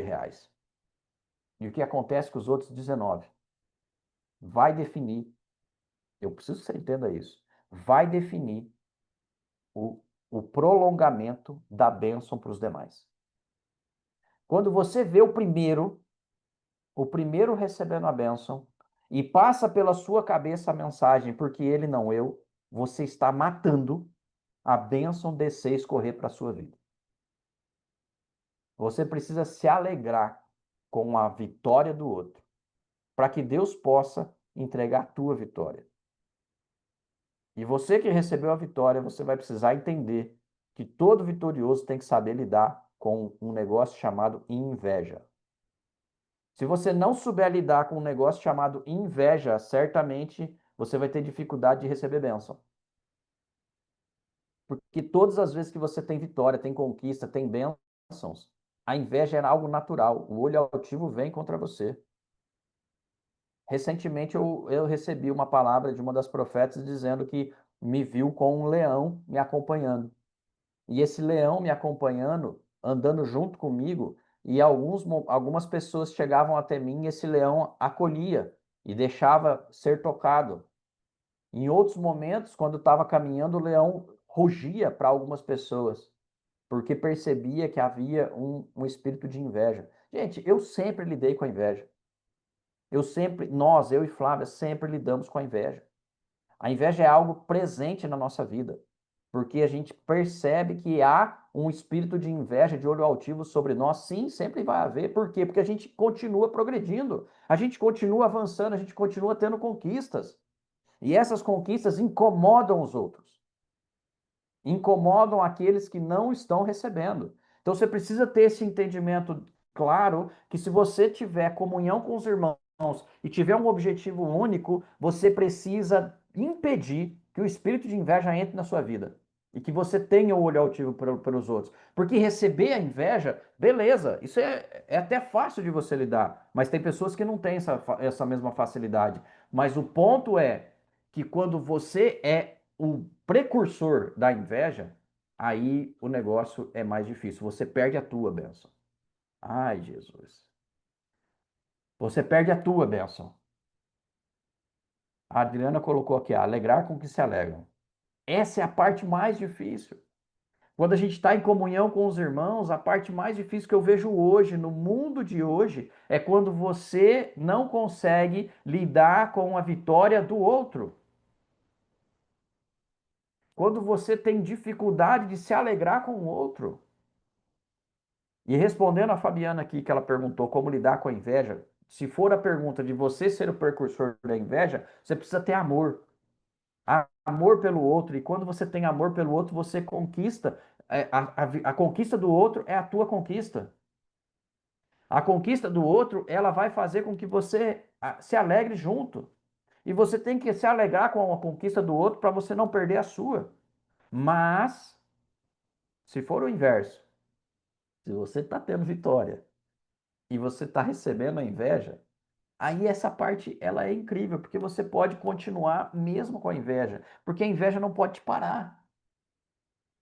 E o que acontece com os outros 19? Vai definir, eu preciso que você entenda isso, vai definir o, o prolongamento da bênção para os demais. Quando você vê o primeiro recebendo a bênção, e passa pela sua cabeça a mensagem, porque ele não eu, você está matando a bênção descer e escorrer para a sua vida. Você precisa se alegrar com a vitória do outro, para que Deus possa entregar a tua vitória. E você que recebeu a vitória, você vai precisar entender que todo vitorioso tem que saber lidar com um negócio chamado inveja. Se você não souber lidar com um negócio chamado inveja, certamente você vai ter dificuldade de receber bênção. Porque todas as vezes que você tem vitória, tem conquista, tem bênçãos, a inveja é algo natural. O olho altivo vem contra você. Recentemente eu recebi uma palavra de uma das profetas dizendo que me viu com um leão me acompanhando. E esse leão me acompanhando, andando junto comigo, e algumas pessoas chegavam até mim e esse leão acolhia e deixava ser tocado. Em outros momentos, quando estava caminhando, o leão rugia para algumas pessoas, porque percebia que havia um espírito de inveja. Gente, eu sempre lidei com a inveja. Eu e Flávia, sempre lidamos com a inveja. A inveja é algo presente na nossa vida, porque a gente percebe que há um espírito de inveja, de olho altivo sobre nós. Sim, sempre vai haver. Por quê? Porque a gente continua progredindo, a gente continua avançando, a gente continua tendo conquistas. E essas conquistas incomodam os outros, incomodam aqueles que não estão recebendo. Então você precisa ter esse entendimento claro que se você tiver comunhão com os irmãos e tiver um objetivo único, você precisa impedir que o espírito de inveja entre na sua vida. E que você tenha o olho altivo pelos outros. Porque receber a inveja, beleza, isso é até fácil de você lidar. Mas tem pessoas que não têm essa mesma facilidade. Mas o ponto é que quando você é o precursor da inveja, aí o negócio é mais difícil. Você perde a tua bênção. Ai, Jesus. Você perde a tua bênção. A Adriana colocou aqui, alegrar com que se alegram. Essa é a parte mais difícil. Quando a gente está em comunhão com os irmãos, a parte mais difícil que eu vejo hoje, no mundo de hoje, é quando você não consegue lidar com a vitória do outro. Quando você tem dificuldade de se alegrar com o outro. E respondendo a Fabiana aqui, que ela perguntou como lidar com a inveja, se for a pergunta de você ser o precursor da inveja, você precisa ter amor. Amor pelo outro. E quando você tem amor pelo outro, você conquista. A conquista do outro é a tua conquista. A conquista do outro, ela vai fazer com que você se alegre junto. E você tem que se alegrar com a conquista do outro para você não perder a sua. Mas, se for o inverso, se você está tendo vitória e você está recebendo a inveja, aí essa parte ela é incrível, porque você pode continuar mesmo com a inveja, porque a inveja não pode te parar.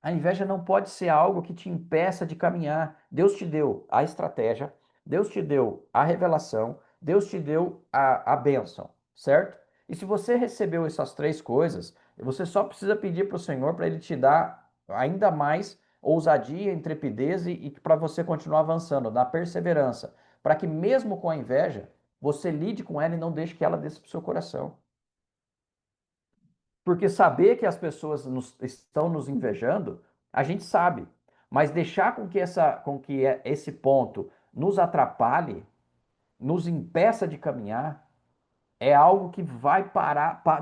A inveja não pode ser algo que te impeça de caminhar. Deus te deu a estratégia, Deus te deu a revelação, Deus te deu a bênção, certo? E se você recebeu essas três coisas, você só precisa pedir para o Senhor para Ele te dar ainda mais ousadia, intrepidez e para você continuar avançando, na perseverança, para que mesmo com a inveja, você lide com ela e não deixe que ela desça para o seu coração. Porque saber que as pessoas estão nos invejando, a gente sabe. Mas deixar com que esse ponto nos atrapalhe, nos impeça de caminhar, é algo que vai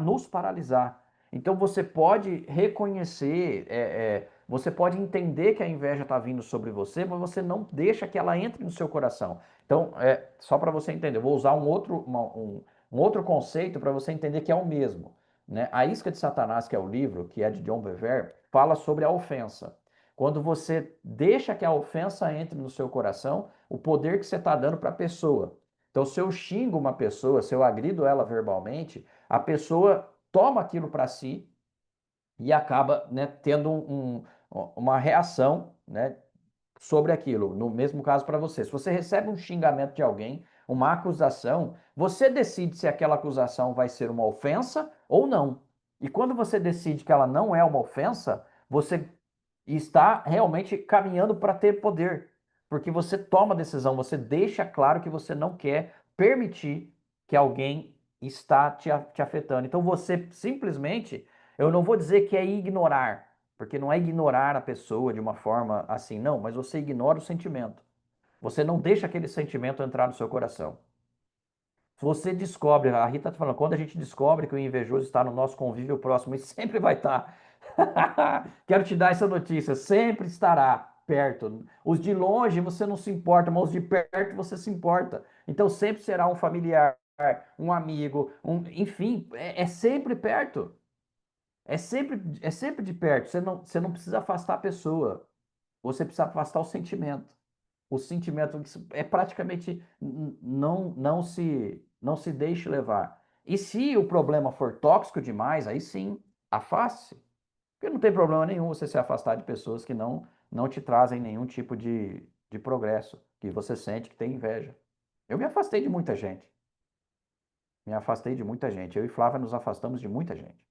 nos paralisar. Então você pode reconhecer, você pode entender que a inveja está vindo sobre você, mas você não deixa que ela entre no seu coração. Então, só para você entender, eu vou usar um outro conceito para você entender que é o mesmo. Né? A Isca de Satanás, que é o livro, que é de John Bevere, fala sobre a ofensa. Quando você deixa que a ofensa entre no seu coração, o poder que você está dando para a pessoa. Então, se eu xingo uma pessoa, se eu agrido ela verbalmente, a pessoa toma aquilo para si e acaba, né, tendo uma reação, né, sobre aquilo. No mesmo caso para você. Se você recebe um xingamento de alguém, uma acusação, você decide se aquela acusação vai ser uma ofensa ou não. E quando você decide que ela não é uma ofensa, você está realmente caminhando para ter poder. Porque você toma a decisão, você deixa claro que você não quer permitir que alguém está te afetando. Então você simplesmente, eu não vou dizer que é ignorar, porque não é ignorar a pessoa de uma forma assim, não, mas você ignora o sentimento. Você não deixa aquele sentimento entrar no seu coração. Você descobre, a Rita está falando, quando a gente descobre que o invejoso está no nosso convívio próximo, e sempre vai estar. Quero te dar essa notícia, sempre estará perto. Os de longe você não se importa, mas os de perto você se importa. Então sempre será um familiar, um amigo, enfim, é sempre perto. É sempre de perto. Você não precisa afastar a pessoa, você precisa afastar o sentimento. O sentimento é praticamente não se deixe levar. E se o problema for tóxico demais, aí sim, afaste. Porque não tem problema nenhum você se afastar de pessoas que não te trazem nenhum tipo de progresso, que você sente que tem inveja. Eu me afastei de muita gente. Me afastei de muita gente. Eu e Flávia nos afastamos de muita gente.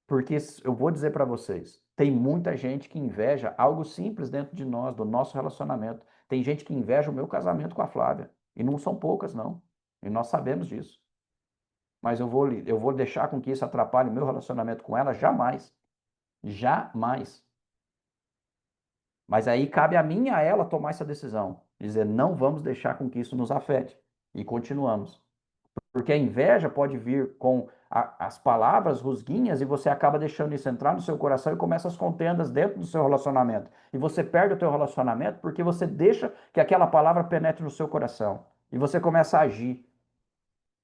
Porque eu vou dizer para vocês, tem muita gente que inveja algo simples dentro de nós, do nosso relacionamento. Tem gente que inveja o meu casamento com a Flávia. E não são poucas, não. E nós sabemos disso. Mas eu vou deixar com que isso atrapalhe o meu relacionamento com ela? Jamais. Jamais. Mas aí cabe a mim e a ela tomar essa decisão. Dizer, não vamos deixar com que isso nos afete. E continuamos. Porque a inveja pode vir com as palavras rusguinhas e você acaba deixando isso entrar no seu coração e começa as contendas dentro do seu relacionamento. E você perde o teu relacionamento porque você deixa que aquela palavra penetre no seu coração. E você começa a agir.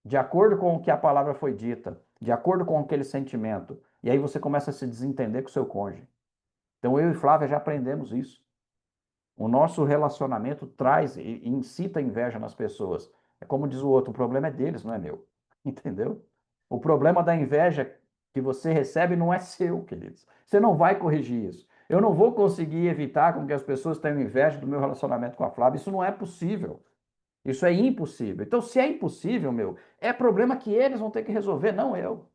de acordo com o que a palavra foi dita, de acordo com aquele sentimento. E aí você começa a se desentender com o seu cônjuge. Então eu e Flávia já aprendemos isso. O nosso relacionamento traz e incita inveja nas pessoas. É como diz o outro, o problema é deles, não é meu. Entendeu? O problema da inveja que você recebe não é seu, queridos. Você não vai corrigir isso. Eu não vou conseguir evitar com que as pessoas tenham inveja do meu relacionamento com a Flávia. Isso não é possível. Isso é impossível. Então, se é impossível, meu, é problema que eles vão ter que resolver, não eu.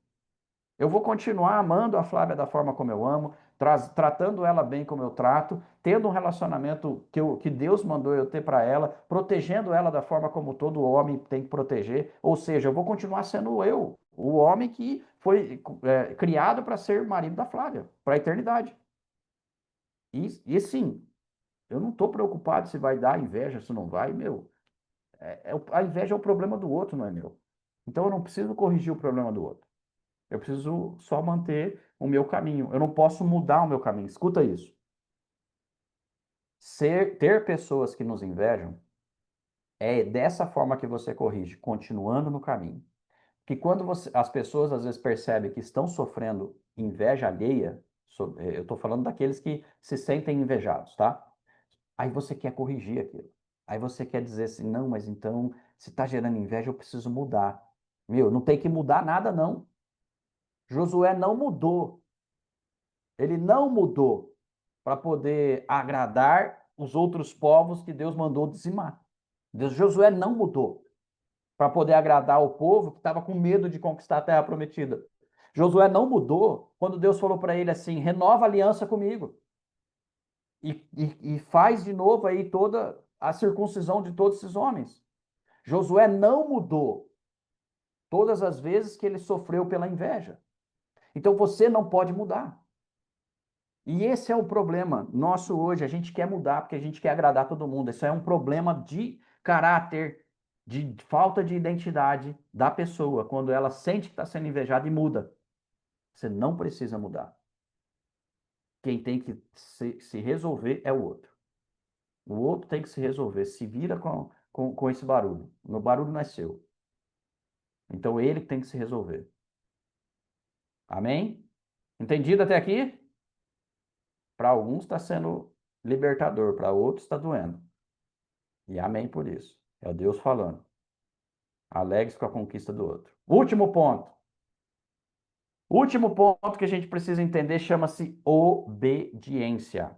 Eu vou continuar amando a Flávia da forma como eu amo, tratando ela bem como eu trato, tendo um relacionamento que Deus mandou eu ter para ela, protegendo ela da forma como todo homem tem que proteger. Ou seja, eu vou continuar sendo eu, o homem que foi criado para ser marido da Flávia, para a eternidade. E sim, eu não estou preocupado se vai dar inveja, se não vai, meu. A inveja é o problema do outro, não é meu. Então eu não preciso corrigir o problema do outro. Eu preciso só manter o meu caminho. Eu não posso mudar o meu caminho. Escuta isso. Ter pessoas que nos invejam é dessa forma que você corrige, continuando no caminho. Que quando as pessoas às vezes percebem que estão sofrendo inveja alheia, eu estou falando daqueles que se sentem invejados, tá? Aí você quer corrigir aquilo. Aí você quer dizer assim, não, mas então, se está gerando inveja, eu preciso mudar. Meu, não tem que mudar nada, não. Josué não mudou. Ele não mudou para poder agradar os outros povos que Deus mandou dizimar. Josué não mudou para poder agradar o povo que estava com medo de conquistar a terra prometida. Josué não mudou quando Deus falou para ele assim: renova a aliança comigo e faz de novo aí toda a circuncisão de todos esses homens. Josué não mudou todas as vezes que ele sofreu pela inveja. Então você não pode mudar. E esse é o problema nosso hoje. A gente quer mudar porque a gente quer agradar todo mundo. Isso é um problema de caráter, de falta de identidade da pessoa, quando ela sente que está sendo invejada e muda. Você não precisa mudar. Quem tem que se resolver é o outro. O outro tem que se resolver. Se vira com esse barulho. O barulho não é seu. Então ele tem que se resolver. Amém? Entendido até aqui? Para alguns está sendo libertador, para outros está doendo. E amém por isso. É o Deus falando. Alegre-se com a conquista do outro. Último ponto. Último ponto que a gente precisa entender chama-se obediência.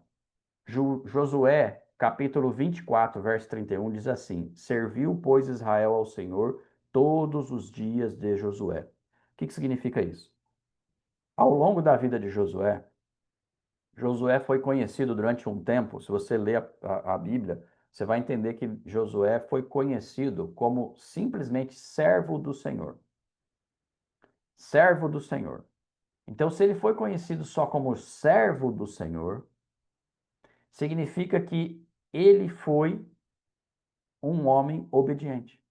Josué, capítulo 24, verso 31, diz assim: serviu, pois, Israel ao Senhor todos os dias de Josué. O que significa isso? Ao longo da vida de Josué, Josué foi conhecido durante um tempo, se você ler a Bíblia, você vai entender que Josué foi conhecido como simplesmente servo do Senhor. Servo do Senhor. Então, se ele foi conhecido só como servo do Senhor, significa que ele foi um homem obediente.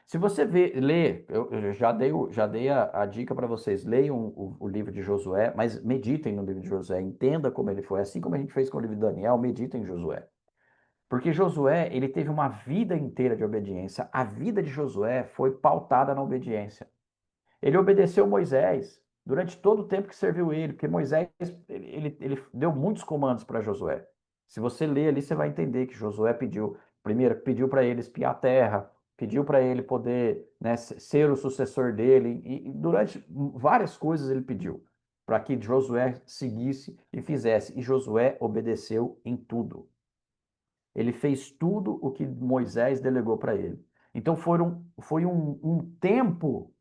Se você ler, eu já dei a dica para vocês, leiam o livro de Josué, mas meditem no livro de Josué, entenda como ele foi, assim como a gente fez com o livro de Daniel, meditem em Josué. Porque Josué, ele teve uma vida inteira de obediência. A vida de Josué foi pautada na obediência. Ele obedeceu Moisés durante todo o tempo que serviu ele, porque Moisés ele deu muitos comandos para Josué. Se você ler ali, você vai entender que Josué primeiro pediu para ele espiar a terra, pediu para ele poder, né, ser o sucessor dele, e durante várias coisas ele pediu para que Josué seguisse e fizesse. E Josué obedeceu em tudo. Ele fez tudo o que Moisés delegou para ele. Então foi um tempo,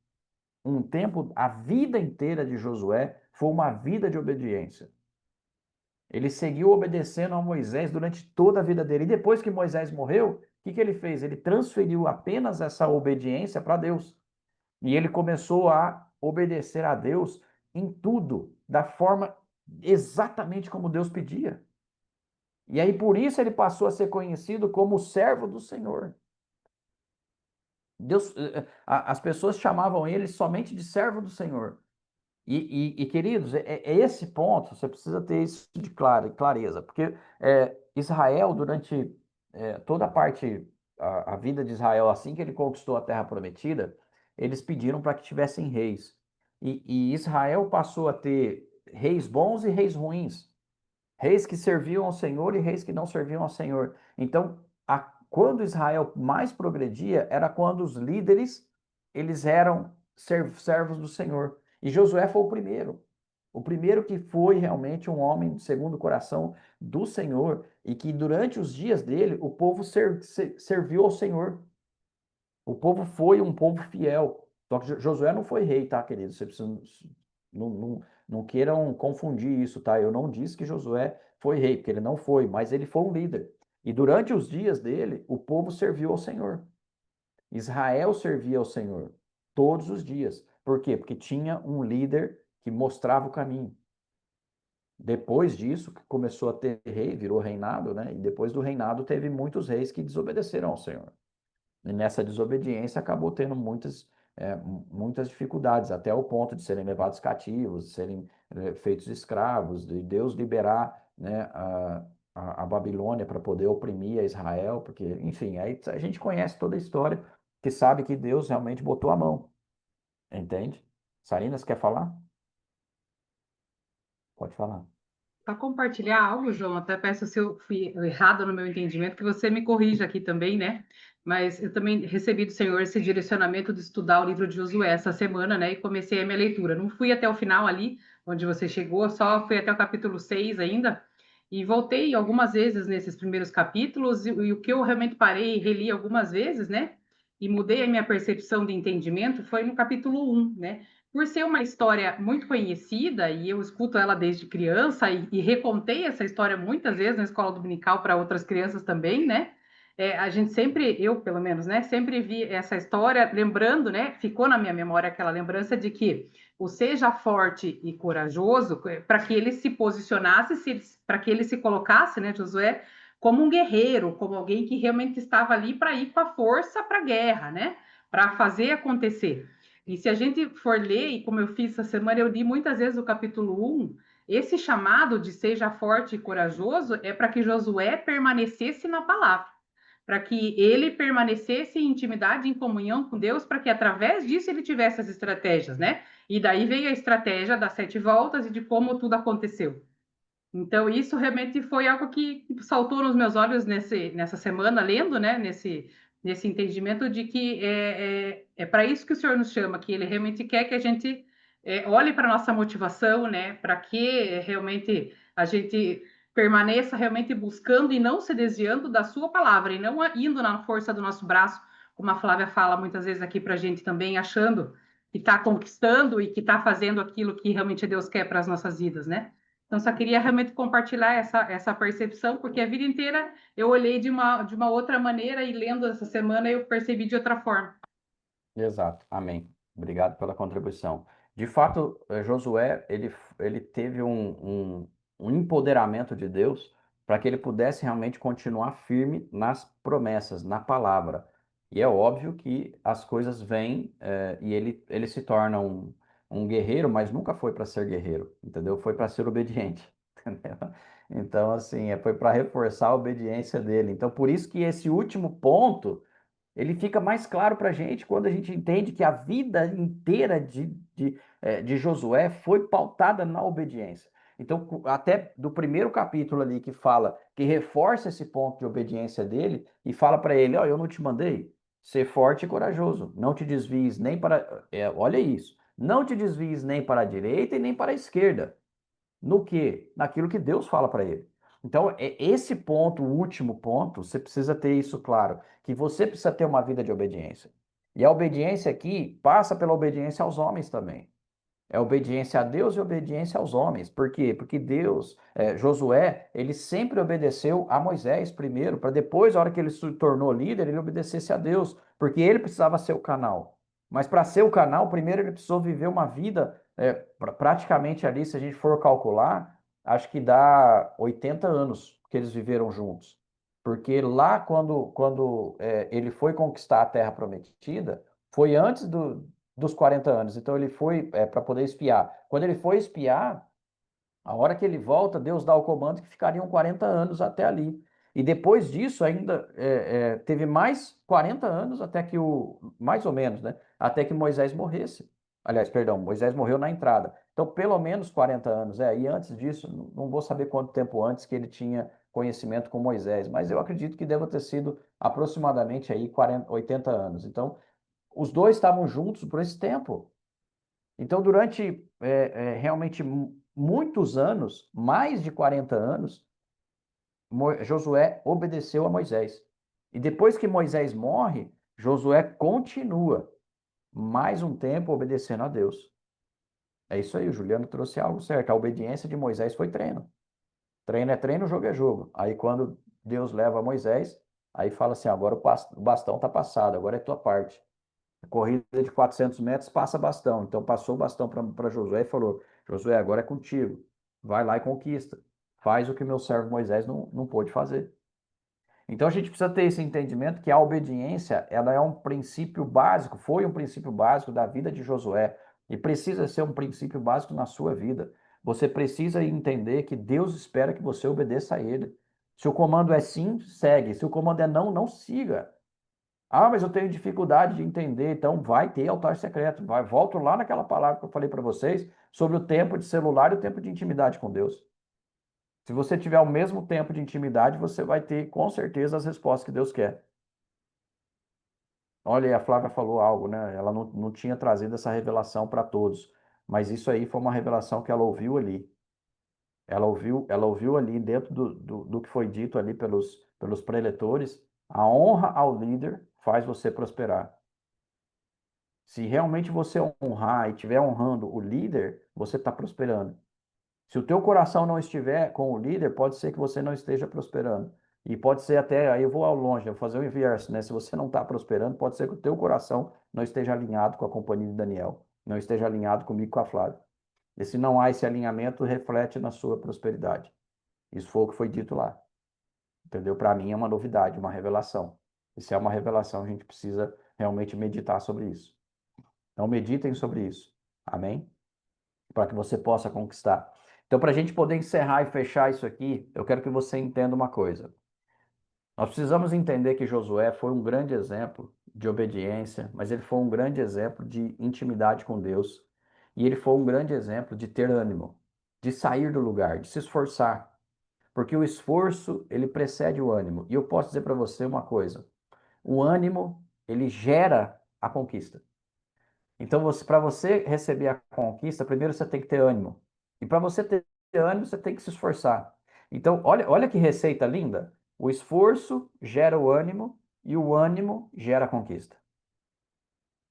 a vida inteira de Josué foi uma vida de obediência. Ele seguiu obedecendo a Moisés durante toda a vida dele. E depois que Moisés morreu, o que ele fez? Ele transferiu apenas essa obediência para Deus. E ele começou a obedecer a Deus em tudo, da forma exatamente como Deus pedia. E aí por isso ele passou a ser conhecido como o servo do Senhor. As pessoas chamavam ele somente de servo do Senhor. Queridos, é esse ponto, você precisa ter isso de clareza, porque Israel, durante toda a vida de Israel, assim que ele conquistou a Terra Prometida, eles pediram para que tivessem reis. E Israel passou a ter reis bons e reis ruins. Reis que serviam ao Senhor e reis que não serviam ao Senhor. Então, quando Israel mais progredia, era quando os líderes, eles eram servos do Senhor. E Josué foi o primeiro. O primeiro que foi realmente um homem segundo o coração do Senhor e que durante os dias dele, o povo serviu ao Senhor. O povo foi um povo fiel. Só que Josué não foi rei, tá, querido? Você precisa, não queiram confundir isso, tá? Eu não disse que Josué foi rei, porque ele não foi, mas ele foi um líder. E durante os dias dele, o povo serviu ao Senhor. Israel servia ao Senhor todos os dias. Por quê? Porque tinha um líder que mostrava o caminho. Depois disso, começou a ter rei, virou reinado, né? E depois do reinado, teve muitos reis que desobedeceram ao Senhor. E nessa desobediência acabou tendo muitas dificuldades, até o ponto de serem levados cativos, de serem feitos escravos, de Deus liberar, né, a Babilônia para poder oprimir a Israel, porque, enfim, aí a gente conhece toda a história, que sabe que Deus realmente botou a mão, entende? Sarinas, quer falar? Pode falar. Para compartilhar algo, João, até peço se eu fui errado no meu entendimento, que você me corrija aqui também, né? Mas eu também recebi do Senhor esse direcionamento de estudar o livro de Josué essa semana, né? E comecei a minha leitura. Não fui até o final ali, onde você chegou, só fui até o capítulo 6 ainda. E voltei algumas vezes nesses primeiros capítulos, e o que eu realmente parei e reli algumas vezes, né? E mudei a minha percepção de entendimento foi no capítulo 1, né? Por ser uma história muito conhecida, e eu escuto ela desde criança, e recontei essa história muitas vezes na escola dominical para outras crianças também, né? A gente sempre, eu pelo menos, né, sempre vi essa história, lembrando, né, ficou na minha memória aquela lembrança de que o seja forte e corajoso, para que ele se posicionasse, para que ele se colocasse, né, Josué, como um guerreiro, como alguém que realmente estava ali para ir com a força para a guerra, né, para fazer acontecer. E se a gente for ler, e como eu fiz essa semana, eu li muitas vezes o capítulo 1, esse chamado de seja forte e corajoso é para que Josué permanecesse na palavra, para que ele permanecesse em intimidade, em comunhão com Deus, para que através disso ele tivesse as estratégias, né? E daí veio a estratégia das 7 voltas e de como tudo aconteceu. Então, isso realmente foi algo que saltou nos meus olhos nessa semana, lendo, né? Nesse entendimento de que é para isso que o Senhor nos chama, que Ele realmente quer que a gente olhe para a nossa motivação, né? Para que realmente a gente permaneça realmente buscando e não se desviando da Sua palavra, e não indo na força do nosso braço, como a Flávia fala muitas vezes aqui para a gente também, achando que está conquistando e que está fazendo aquilo que realmente Deus quer para as nossas vidas, né? Então, só queria realmente compartilhar essa percepção, porque a vida inteira eu olhei de uma outra maneira e lendo essa semana eu percebi de outra forma. Exato, amém. Obrigado pela contribuição. De fato, Josué, ele teve um empoderamento de Deus para que ele pudesse realmente continuar firme nas promessas, na palavra. E é óbvio que as coisas vêm, e ele se torna um guerreiro, mas nunca foi para ser guerreiro, entendeu? Foi para ser obediente, entendeu? Então, assim, foi para reforçar a obediência dele. Então, por isso que esse último ponto ele fica mais claro para a gente quando a gente entende que a vida inteira de Josué foi pautada na obediência. Então, até do primeiro capítulo ali que fala, que reforça esse ponto de obediência dele e fala para ele: Ó, eu não te mandei ser forte e corajoso, não te desvies nem para. Olha isso, não te desvies nem para a direita e nem para a esquerda. No quê? Naquilo que Deus fala para ele. Então, esse ponto, o último ponto, você precisa ter isso claro, que você precisa ter uma vida de obediência. E a obediência aqui passa pela obediência aos homens também. É obediência a Deus e obediência aos homens. Por quê? Porque Deus, Josué, ele sempre obedeceu a Moisés primeiro, para depois, na hora que ele se tornou líder, ele obedecesse a Deus, porque ele precisava ser o canal. Mas para ser o canal, primeiro ele precisou viver uma vida, praticamente ali, se a gente for calcular, acho que dá 80 anos que eles viveram juntos. Porque lá, quando ele foi conquistar a Terra Prometida, foi antes dos 40 anos. Então ele foi para poder espiar. Quando ele foi espiar, a hora que ele volta, Deus dá o comando que ficariam 40 anos até ali. E depois disso ainda teve mais 40 anos até que mais ou menos, né? Até que Moisés morresse. Aliás, perdão, Moisés morreu na entrada. Então, pelo menos 40 anos. E antes disso, não vou saber quanto tempo antes que ele tinha conhecimento com Moisés, mas eu acredito que deva ter sido aproximadamente aí 40, 80 anos. Então, os dois estavam juntos por esse tempo. Então, durante realmente muitos anos, mais de 40 anos, Josué obedeceu a Moisés. E depois que Moisés morre, Josué continua mais um tempo obedecendo a Deus. É isso aí, o Juliano trouxe algo certo. A obediência de Moisés foi treino. Treino é treino, jogo é jogo. Aí quando Deus leva Moisés, aí fala assim, agora o bastão está passado, agora é tua parte. Corrida de 400 metros, passa bastão. Então passou o bastão para Josué e falou, Josué, agora é contigo. Vai lá e conquista. Faz o que meu servo Moisés não pôde fazer. Então a gente precisa ter esse entendimento que a obediência, ela é um princípio básico, foi um princípio básico da vida de Josué e precisa ser um princípio básico na sua vida. Você precisa entender que Deus espera que você obedeça a ele. Se o comando é sim, segue. Se o comando é não, não siga. Ah, mas eu tenho dificuldade de entender, então vai ter altar secreto. Volto lá naquela palavra que eu falei para vocês sobre o tempo de celular e o tempo de intimidade com Deus. Se você tiver o mesmo tempo de intimidade, você vai ter com certeza as respostas que Deus quer. Olha, a Flávia falou algo, né? Ela não tinha trazido essa revelação para todos, mas isso aí foi uma revelação que ela ouviu ali. Ela ouviu ali dentro do que foi dito ali pelos preletores. A honra ao líder faz você prosperar. Se realmente você honrar e estiver honrando o líder, você está prosperando. Se o teu coração não estiver com o líder, pode ser que você não esteja prosperando. E pode ser até, aí eu vou ao longe, eu vou fazer o inverso, né? Se você não está prosperando, pode ser que o teu coração não esteja alinhado com a companhia de Daniel, não esteja alinhado comigo, com a Flávia. E se não há esse alinhamento, reflete na sua prosperidade. Isso foi o que foi dito lá. Entendeu? Para mim é uma novidade, uma revelação. E se é uma revelação, a gente precisa realmente meditar sobre isso. Então meditem sobre isso. Amém? Para que você possa conquistar. Então, para a gente poder encerrar e fechar isso aqui, eu quero que você entenda uma coisa. Nós precisamos entender que Josué foi um grande exemplo de obediência, mas ele foi um grande exemplo de intimidade com Deus. E ele foi um grande exemplo de ter ânimo, de sair do lugar, de se esforçar. Porque o esforço, ele precede o ânimo. E eu posso dizer para você uma coisa: o ânimo, ele gera a conquista. Então, para você receber a conquista, primeiro você tem que ter ânimo. E para você ter ânimo, você tem que se esforçar. Então, olha que receita linda. O esforço gera o ânimo e o ânimo gera a conquista.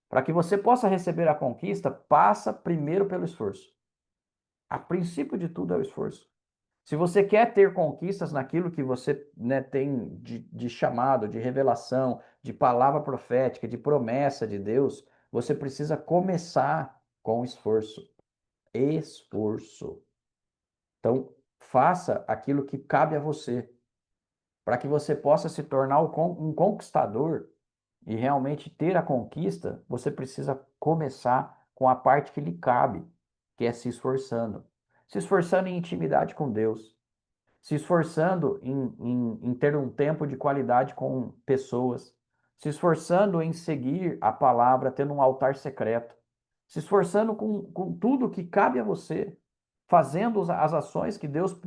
Para que você possa receber a conquista, passa primeiro pelo esforço. A princípio de tudo é o esforço. Se você quer ter conquistas naquilo que você, né, tem de chamado, de revelação, de palavra profética, de promessa de Deus, você precisa começar com esforço. Esforço. Então, faça aquilo que cabe a você, para que você possa se tornar um conquistador e realmente ter a conquista, você precisa começar com a parte que lhe cabe, que é se esforçando. Se esforçando em intimidade com Deus, se esforçando em ter um tempo de qualidade com pessoas, se esforçando em seguir a palavra, tendo um altar secreto, se esforçando com tudo que cabe a você, fazendo as ações que Deus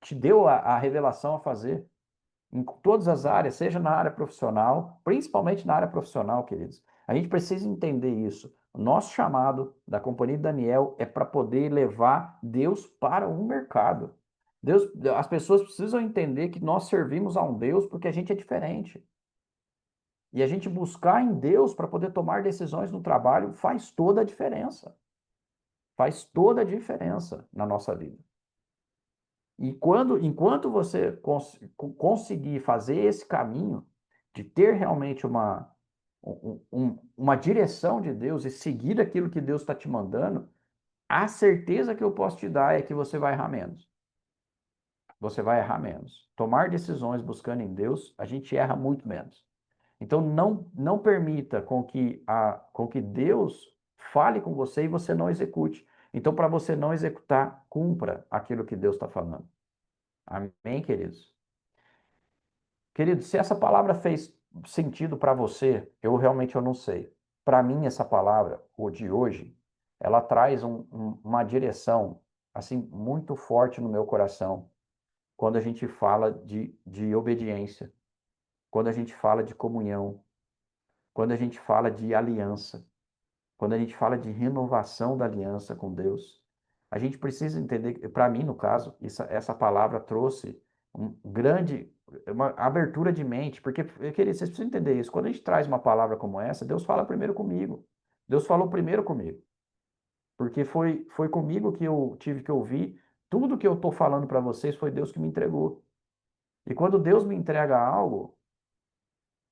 te deu a revelação a fazer, em todas as áreas, seja na área profissional, principalmente na área profissional, queridos. A gente precisa entender isso. O nosso chamado da Companhia de Daniel é para poder levar Deus para o mercado. Deus, as pessoas precisam entender que nós servimos a um Deus porque a gente é diferente. E a gente buscar em Deus para poder tomar decisões no trabalho faz toda a diferença. Faz toda a diferença na nossa vida. E enquanto você conseguir fazer esse caminho de ter realmente uma direção de Deus e seguir aquilo que Deus está te mandando, a certeza que eu posso te dar é que você vai errar menos. Você vai errar menos. Tomar decisões buscando em Deus, a gente erra muito menos. Então não permita com que Deus fale com você e você não execute. Então, para você não executar, cumpra aquilo que Deus está falando. Amém, queridos? Querido, se essa palavra fez sentido para você, eu não sei. Para mim, essa palavra, o de hoje, ela traz uma direção assim muito forte no meu coração quando a gente fala de obediência, quando a gente fala de comunhão, quando a gente fala de aliança, quando a gente fala de renovação da aliança com Deus. A gente precisa entender, para mim, no caso, essa palavra trouxe uma abertura de mente, porque, querido, vocês precisam entender isso. Quando a gente traz uma palavra como essa, Deus fala primeiro comigo. Deus falou primeiro comigo, porque foi comigo que eu tive que ouvir. Tudo que eu estou falando para vocês foi Deus que me entregou. E quando Deus me entrega algo,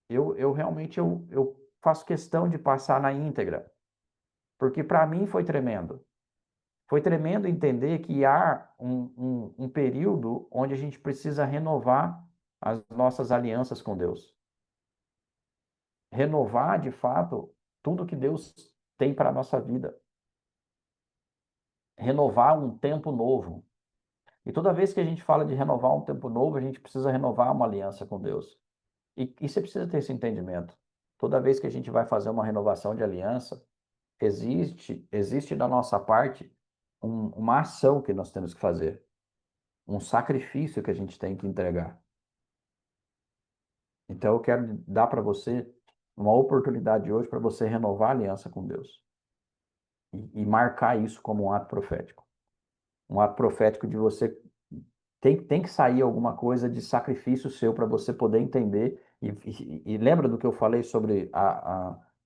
eu realmente eu faço questão de passar na íntegra, porque para mim foi tremendo. Foi tremendo entender que há um período onde a gente precisa renovar as nossas alianças com Deus. Renovar, de fato, tudo que Deus tem para a nossa vida. Renovar um tempo novo. E toda vez que a gente fala de renovar um tempo novo, a gente precisa renovar uma aliança com Deus. E você precisa ter esse entendimento. Toda vez que a gente vai fazer uma renovação de aliança, existe da nossa parte uma ação que nós temos que fazer, um sacrifício que a gente tem que entregar. Então eu quero dar para você uma oportunidade hoje para você renovar a aliança com Deus e marcar isso como um ato profético. Um ato profético de você tem que sair alguma coisa de sacrifício seu para você poder entender. E lembra do que eu falei sobre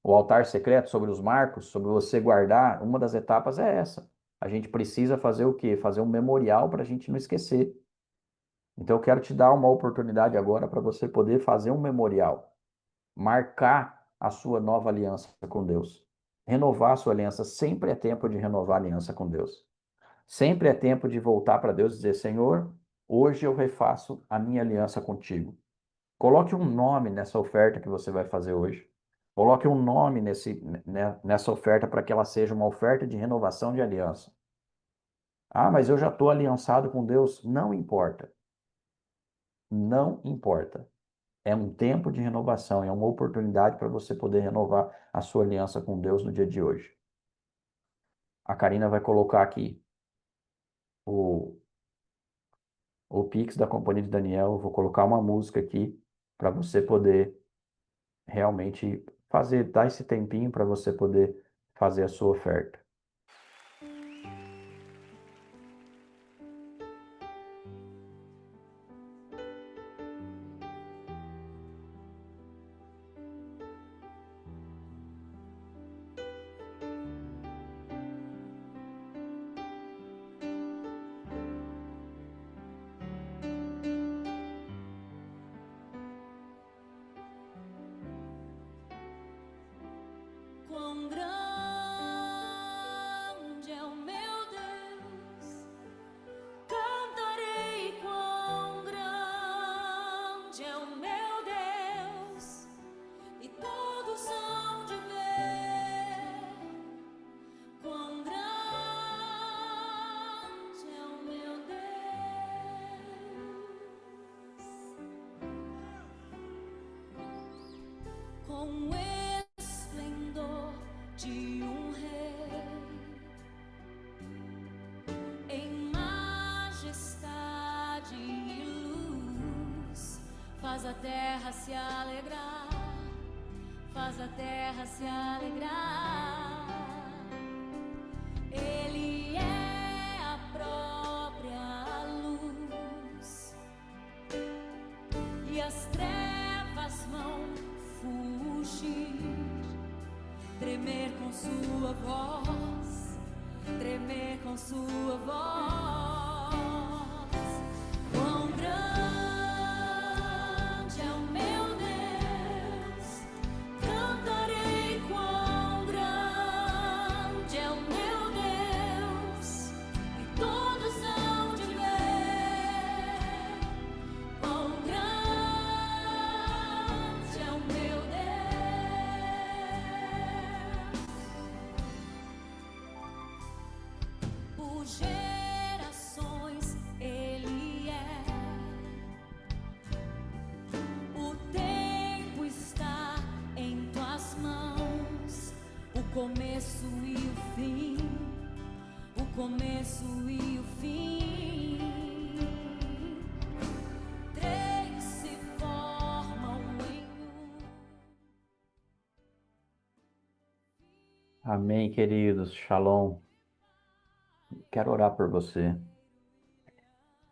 o altar secreto, sobre os marcos, sobre você guardar? Uma das etapas é essa. A gente precisa fazer o quê? Fazer um memorial para a gente não esquecer. Então eu quero te dar uma oportunidade agora para você poder fazer um memorial, marcar a sua nova aliança com Deus. Renovar a sua aliança. Sempre é tempo de renovar a aliança com Deus. Sempre é tempo de voltar para Deus e dizer: Senhor, hoje eu refaço a minha aliança contigo. Coloque um nome nessa oferta que você vai fazer hoje. Coloque um nome nessa oferta para que ela seja uma oferta de renovação de aliança. Ah, mas eu já estou aliançado com Deus. Não importa. Não importa. É um tempo de renovação, é uma oportunidade para você poder renovar a sua aliança com Deus no dia de hoje. A Karina vai colocar aqui o, o Pix da Companhia de Daniel. Eu vou colocar uma música aqui para você poder realmente dar esse tempinho para você poder fazer a sua oferta. Quão grande é o meu Deus, cantarei quão grande é o meu Deus, e todos hão de ver quão grande é o meu Deus. Com esplendor de um rei, em majestade e luz, faz a terra se alegrar, faz a terra se alegrar. Ele é a própria luz, e as trevas vão fugir, tremer com sua voz, tremer com sua voz. Quão grande é o meu Deus, cantarei quão grande é o meu Deus, e todos hão de ver quão grande é o meu Deus. Por gerações começo e o fim. Três se formam em um. Amém, queridos. Shalom. Quero orar por você.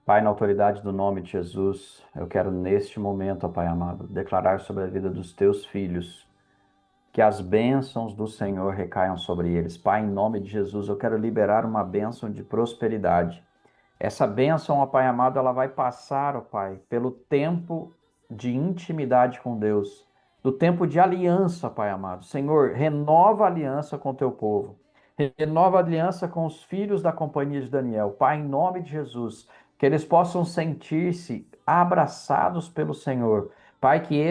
Pai, na autoridade do nome de Jesus, eu quero neste momento, ó Pai amado, declarar sobre a vida dos teus filhos que as bênçãos do Senhor recaiam sobre eles. Pai, em nome de Jesus, eu quero liberar uma bênção de prosperidade. Essa bênção, ó Pai amado, ela vai passar, ó Pai, pelo tempo de intimidade com Deus, do tempo de aliança, Pai amado. Senhor, renova a aliança com o teu povo. Renova a aliança com os filhos da companhia de Daniel. Pai, em nome de Jesus, que eles possam sentir-se abraçados pelo Senhor. Pai, que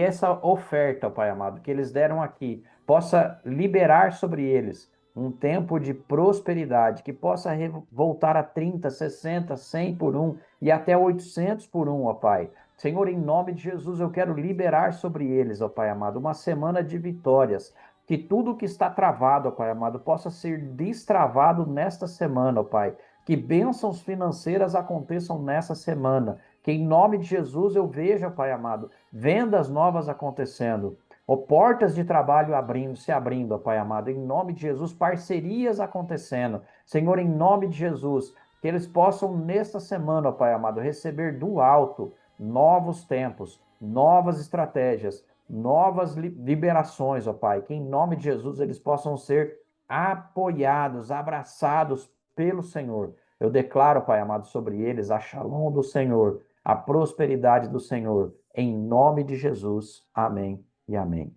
essa oferta, Pai amado, que eles deram aqui, possa liberar sobre eles um tempo de prosperidade, que possa voltar a 30, 60, 100 por um e até 800 por um, ó Pai. Senhor, em nome de Jesus, eu quero liberar sobre eles, ó Pai amado, uma semana de vitórias. Que tudo que está travado, ó Pai amado, possa ser destravado nesta semana, ó Pai. Que bênçãos financeiras aconteçam nessa semana. Que em nome de Jesus eu veja, Pai amado, vendas novas acontecendo. Ó, portas de trabalho se abrindo, ó Pai amado, em nome de Jesus, parcerias acontecendo. Senhor, em nome de Jesus, que eles possam nesta semana, ó Pai amado, receber do alto novos tempos, novas estratégias, novas liberações, ó Pai, que em nome de Jesus eles possam ser apoiados, abraçados pelo Senhor. Eu declaro, Pai amado, sobre eles a shalom do Senhor, a prosperidade do Senhor, em nome de Jesus. Amém e amém.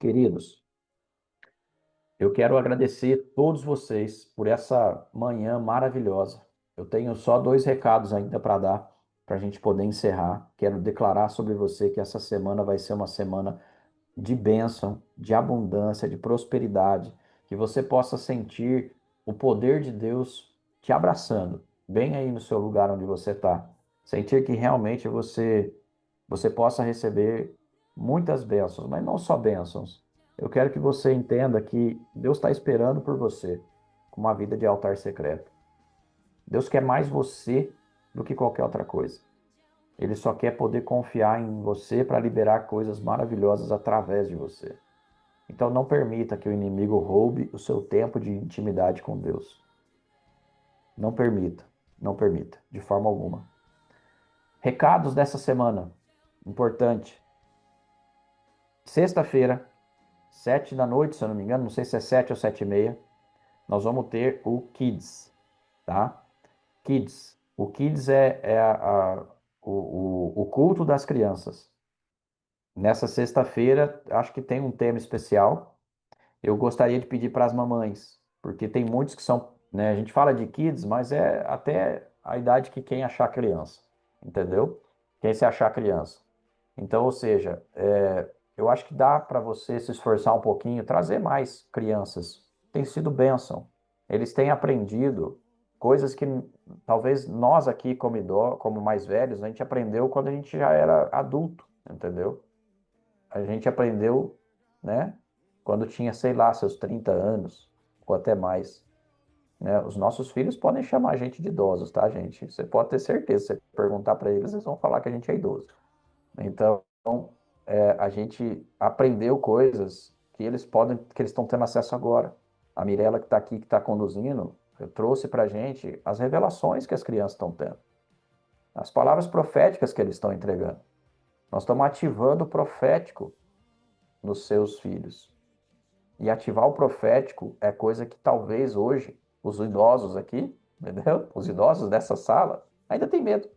Queridos, eu quero agradecer todos vocês por essa manhã maravilhosa. Eu tenho só 2 recados ainda para dar, para a gente poder encerrar. Quero declarar sobre você que essa semana vai ser uma semana de bênção, de abundância, de prosperidade, que você possa sentir o poder de Deus te abraçando, bem aí no seu lugar onde você está. Sentir que realmente você possa receber muitas bênçãos, mas não só bênçãos. Eu quero que você entenda que Deus está esperando por você com uma vida de altar secreto. Deus quer mais você do que qualquer outra coisa. Ele só quer poder confiar em você para liberar coisas maravilhosas através de você. Então não permita que o inimigo roube o seu tempo de intimidade com Deus. Não permita, não permita, de forma alguma. Recados dessa semana, importante. Sexta-feira, 7 da noite, se eu não me engano, não sei se é 7 ou 7h30, nós vamos ter o Kids, tá? Kids. O Kids o culto das crianças. Nessa sexta-feira, acho que tem um tema especial. Eu gostaria de pedir para as mamães, porque tem muitos que são, né? A gente fala de kids, mas é até a idade que quem achar criança, entendeu? Quem se achar criança. Então, ou seja, eu acho que dá para você se esforçar um pouquinho, trazer mais crianças. Tem sido bênção. Eles têm aprendido coisas que talvez nós aqui, como mais velhos, a gente aprendeu quando a gente já era adulto, entendeu? A gente aprendeu, né? Quando tinha, sei lá, seus 30 anos, ou até mais. Né? Os nossos filhos podem chamar a gente de idosos, tá, gente? Você pode ter certeza. Se você perguntar para eles, eles vão falar que a gente é idoso. Então, a gente aprendeu coisas que eles estão tendo acesso agora. A Mirella que está aqui, que está conduzindo, trouxe para a gente as revelações que as crianças estão tendo. As palavras proféticas que eles estão entregando. Nós estamos ativando o profético nos seus filhos. E ativar o profético é coisa que talvez hoje os idosos aqui, entendeu? Os idosos dessa sala ainda têm medo,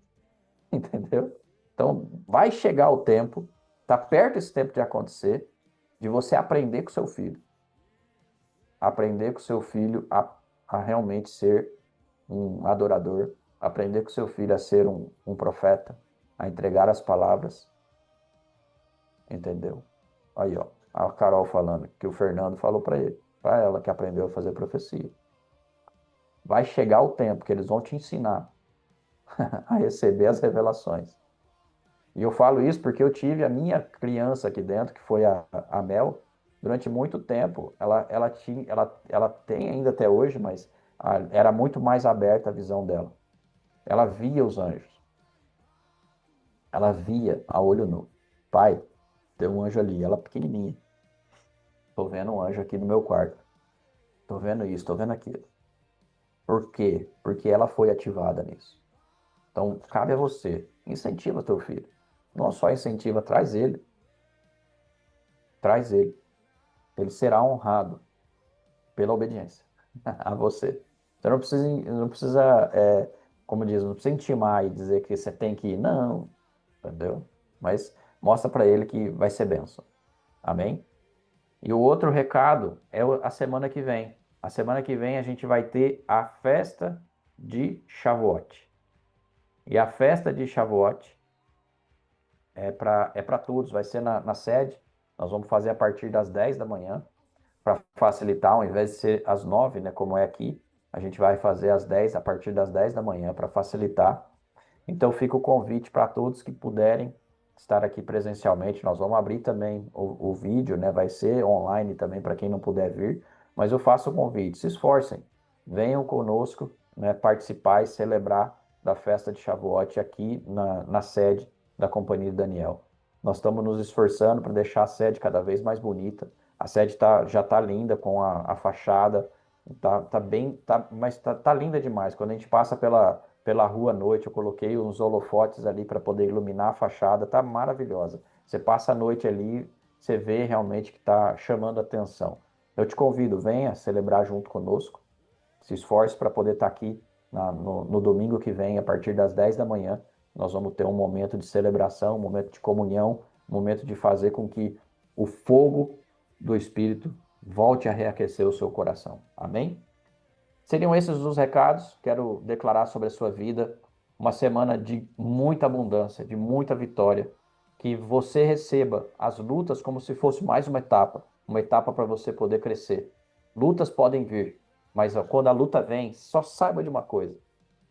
entendeu? Então vai chegar o tempo, tá perto esse tempo de acontecer, de você aprender com seu filho. Aprender com seu filho a realmente ser um adorador, aprender com seu filho a ser um profeta, a entregar as palavras, entendeu? Aí, ó, a Carol falando que o Fernando falou para ela que aprendeu a fazer profecia. Vai chegar o tempo que eles vão te ensinar a receber as revelações. E eu falo isso porque eu tive a minha criança aqui dentro, que foi a Mel, durante muito tempo. Ela tem ainda até hoje, mas Era muito mais aberta a visão dela. Ela via os anjos. Ela via a olho nu. Pai, tem um anjo ali. Ela pequenininha. Tô vendo um anjo aqui no meu quarto. Tô vendo isso, tô vendo aquilo. Por quê? Porque ela foi ativada nisso. Então, cabe a você. Incentiva teu filho. Não só incentiva, traz ele. Traz ele. Ele será honrado pela obediência a você. Você não precisa, como diz, não precisa intimar e dizer que você tem que ir. Não, entendeu? Mas mostra para ele que vai ser bênção. Amém? E o outro recado é a semana que vem. A semana que vem a gente vai ter a festa de Shavuot. E a festa de Shavuot é para todos, vai ser na sede. Nós vamos fazer a partir das 10 da manhã, para facilitar, ao invés de ser às 9, né, como é aqui, a gente vai fazer às 10, a partir das 10 da manhã, para facilitar. Então fica o convite para todos que puderem estar aqui presencialmente. Nós vamos abrir também o vídeo, né? Vai ser online também para quem não puder vir, mas eu faço o convite, se esforcem, venham conosco, né, participar e celebrar da festa de Shavuot aqui na sede da Companhia de Daniel. Nós estamos nos esforçando para deixar a sede cada vez mais bonita. A sede já está linda com a fachada, tá bem, mas tá linda demais. Quando a gente passa pela rua à noite, eu coloquei uns holofotes ali para poder iluminar a fachada, tá maravilhosa. Você passa a noite ali, você vê realmente que está chamando atenção. Eu te convido, venha celebrar junto conosco, se esforce para poder estar aqui no domingo que vem, a partir das 10 da manhã. Nós vamos ter um momento de celebração, um momento de comunhão, um momento de fazer com que o fogo do Espírito volte a reaquecer o seu coração. Amém? Seriam esses os recados. Quero declarar sobre a sua vida uma semana de muita abundância, de muita vitória. Que você receba as lutas como se fosse mais uma etapa para você poder crescer. Lutas podem vir, mas ó, quando a luta vem, só saiba de uma coisa,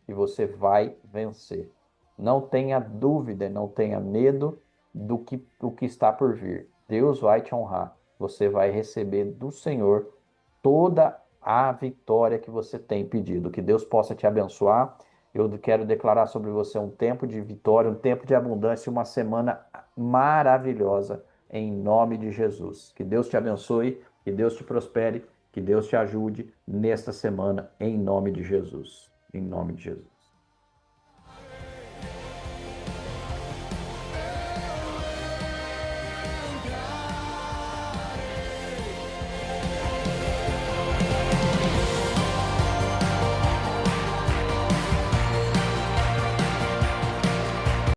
que você vai vencer. Não tenha dúvida, não tenha medo do que está por vir. Deus vai te honrar. Você vai receber do Senhor toda a vitória que você tem pedido. Que Deus possa te abençoar. Eu quero declarar sobre você um tempo de vitória, um tempo de abundância, uma semana maravilhosa em nome de Jesus. Que Deus te abençoe, que Deus te prospere, que Deus te ajude nesta semana em nome de Jesus. Em nome de Jesus.